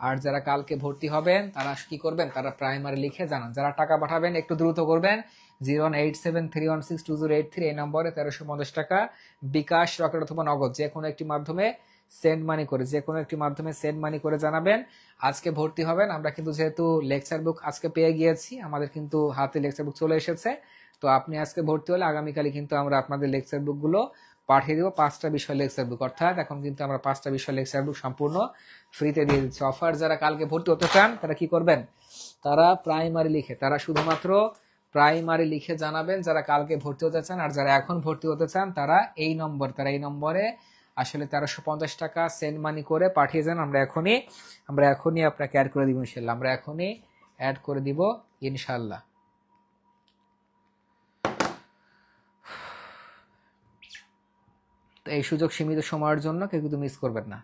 Speaker 1: আর যারা কালকে ভর্তি হবেন তারা কি করবেন, তারা প্রাইমারি লিখে জানান। যারা টাকা পাঠাবেন একটু দ্রুত করবেন। 01873162083 এই নম্বরে 1350 টাকা বিকাশ, রকেট অথবা নগদ যে কোনো একটি মাধ্যমে সেন্ড মানি করে জানাবেন। আজকে ভর্তি হবেন। আমরা কিন্তু যেহেতু লেকচার বুক আজকে পেয়ে গিয়েছি, আমাদের কিন্তু হাতে লেকচার বুক চলে এসেছে। তো আপনি আজকে ভর্তি হলে আগামীকালই কিন্তু আমরা আপনাদের লেকচার বুকগুলো পাঠিয়ে দেবো। 5টা বিষয় লেকচার বুক, অর্থাৎ এখন কিন্তু আমরা 5টা বিষয় লেকচার বুক সম্পূর্ণ ফ্রিতে দিয়ে দিচ্ছি। অফার যারা কালকে ভর্তি হতে চান তারা কি করবেন, তারা শুধুমাত্র প্রাইমারি লিখে জানাবেন যারা কালকে ভর্তি হতে চান। আর যারা এখন ভর্তি হতে চান তারা এই নম্বরে আসলে 1350 টাকা সেন্ড মানি করে পাঠিয়ে যান। আমরা এখনই আপনাকে অ্যাড করে দিব ইনশাল্লাহ। ইনশাল্লাহ। তো এই সুযোগ সীমিত সময়ের জন্য কেউ কিন্তু মিস করবেন না।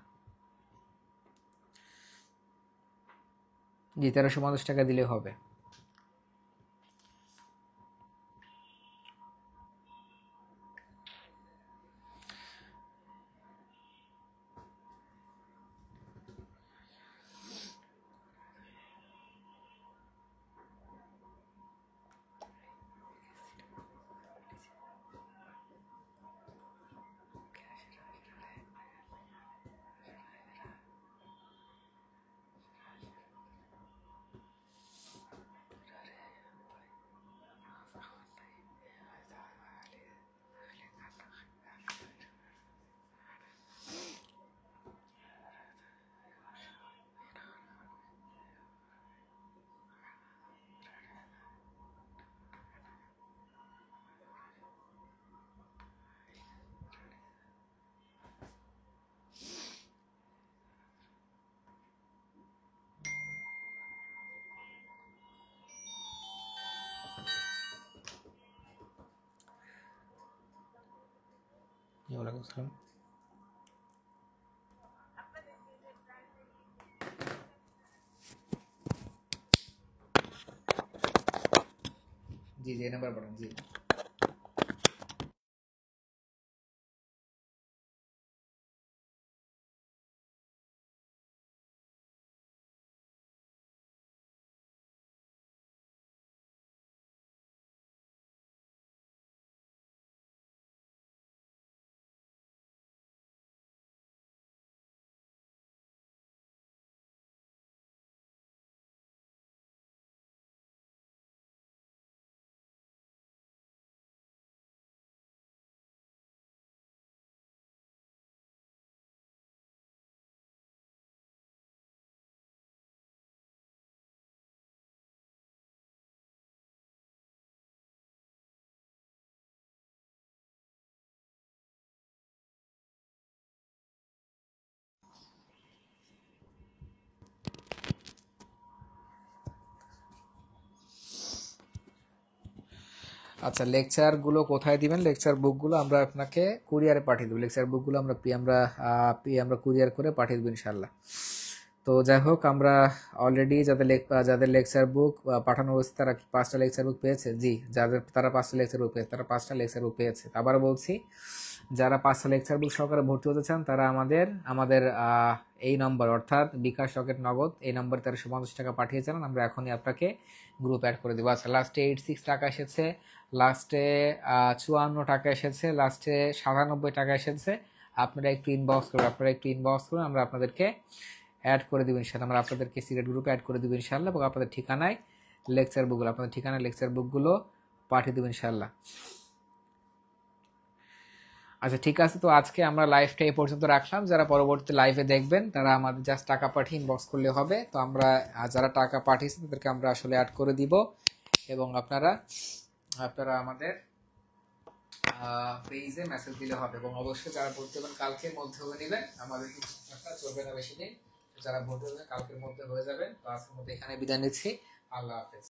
Speaker 1: জি, 1350 টাকা দিলে হবে। ওয়ালাইকুম আসসালাম। জি জি, নাম্বার পাঠান। জি আচ্ছা, লেকচারগুলো কোথায় দিবেন? লেকচার বুকগুলো আমরা আপনাকে কুরিয়ারে পাঠিয়ে দেবো। লেকচার বুকগুলো আমরা কুরিয়ার করে পাঠিয়ে দেবো ইনশাল্লাহ। তো যাই হোক, আমরা অলরেডি যাদের লেকচার বুক পাঠানো হয়েছে তারা কি 5টা লেকচার বুক পেয়েছে? জি, তারা 5টা লেকচার বুক পেয়েছে, আবার বলছি, যারা 5টা লেকচার বুক সহকারে ভর্তি হতে চান তারা আমাদের এই নম্বর, অর্থাৎ বিকাশ, রকেট, নগদ এই নম্বরে 1350 টাকা পাঠিয়ে চান। আমরা এখনই আপনাকে গ্রুপ অ্যাড করে দেবো। আচ্ছা, লাস্টে 86 টাকা এসেছে, লাস্টে 54 টাকা এসেছে, লাস্টে 97 টাকা এসেছে। আপনারা একটু ইনবক্স করুন, আমরা আপনাদেরকে অ্যাড করে দেবো ইনশাল্লাহ। আমরা আপনাদেরকে সিলেক্ট গ্রুপে অ্যাড করে দেবো ইনশাল্লাহ এবং আপনাদের ঠিকানায় লেকচার বুকগুলো পাঠিয়ে দেবো ইনশাল্লাহ। আচ্ছা, ঠিক আছে। তো আজকে আমরা লাইভটা এই পর্যন্ত রাখলাম। যারা পরবর্তী লাইভে দেখবেন তারা আমাদের জাস্ট টাকা পাঠিয়ে ইনবক্স করলে হবে। তো আমরা যারা টাকা পাঠিয়েছে তাদেরকে আমরা আসলে অ্যাড করে দিব এবং আপনারা আমাদের পেজে মেসেজ দিলে হবে, এবং অবশ্যই যারা ভর্তি হবেন কালকের মধ্যে হয়ে নেবেন, আমাদের কিন্তু চলবে না বেশি দিন। যারা ভর্তি হবেন কালকের মধ্যে হয়ে যাবেন। তো আজকের মধ্যে এখানে বিদায় নিচ্ছি। আল্লাহ হাফেজ।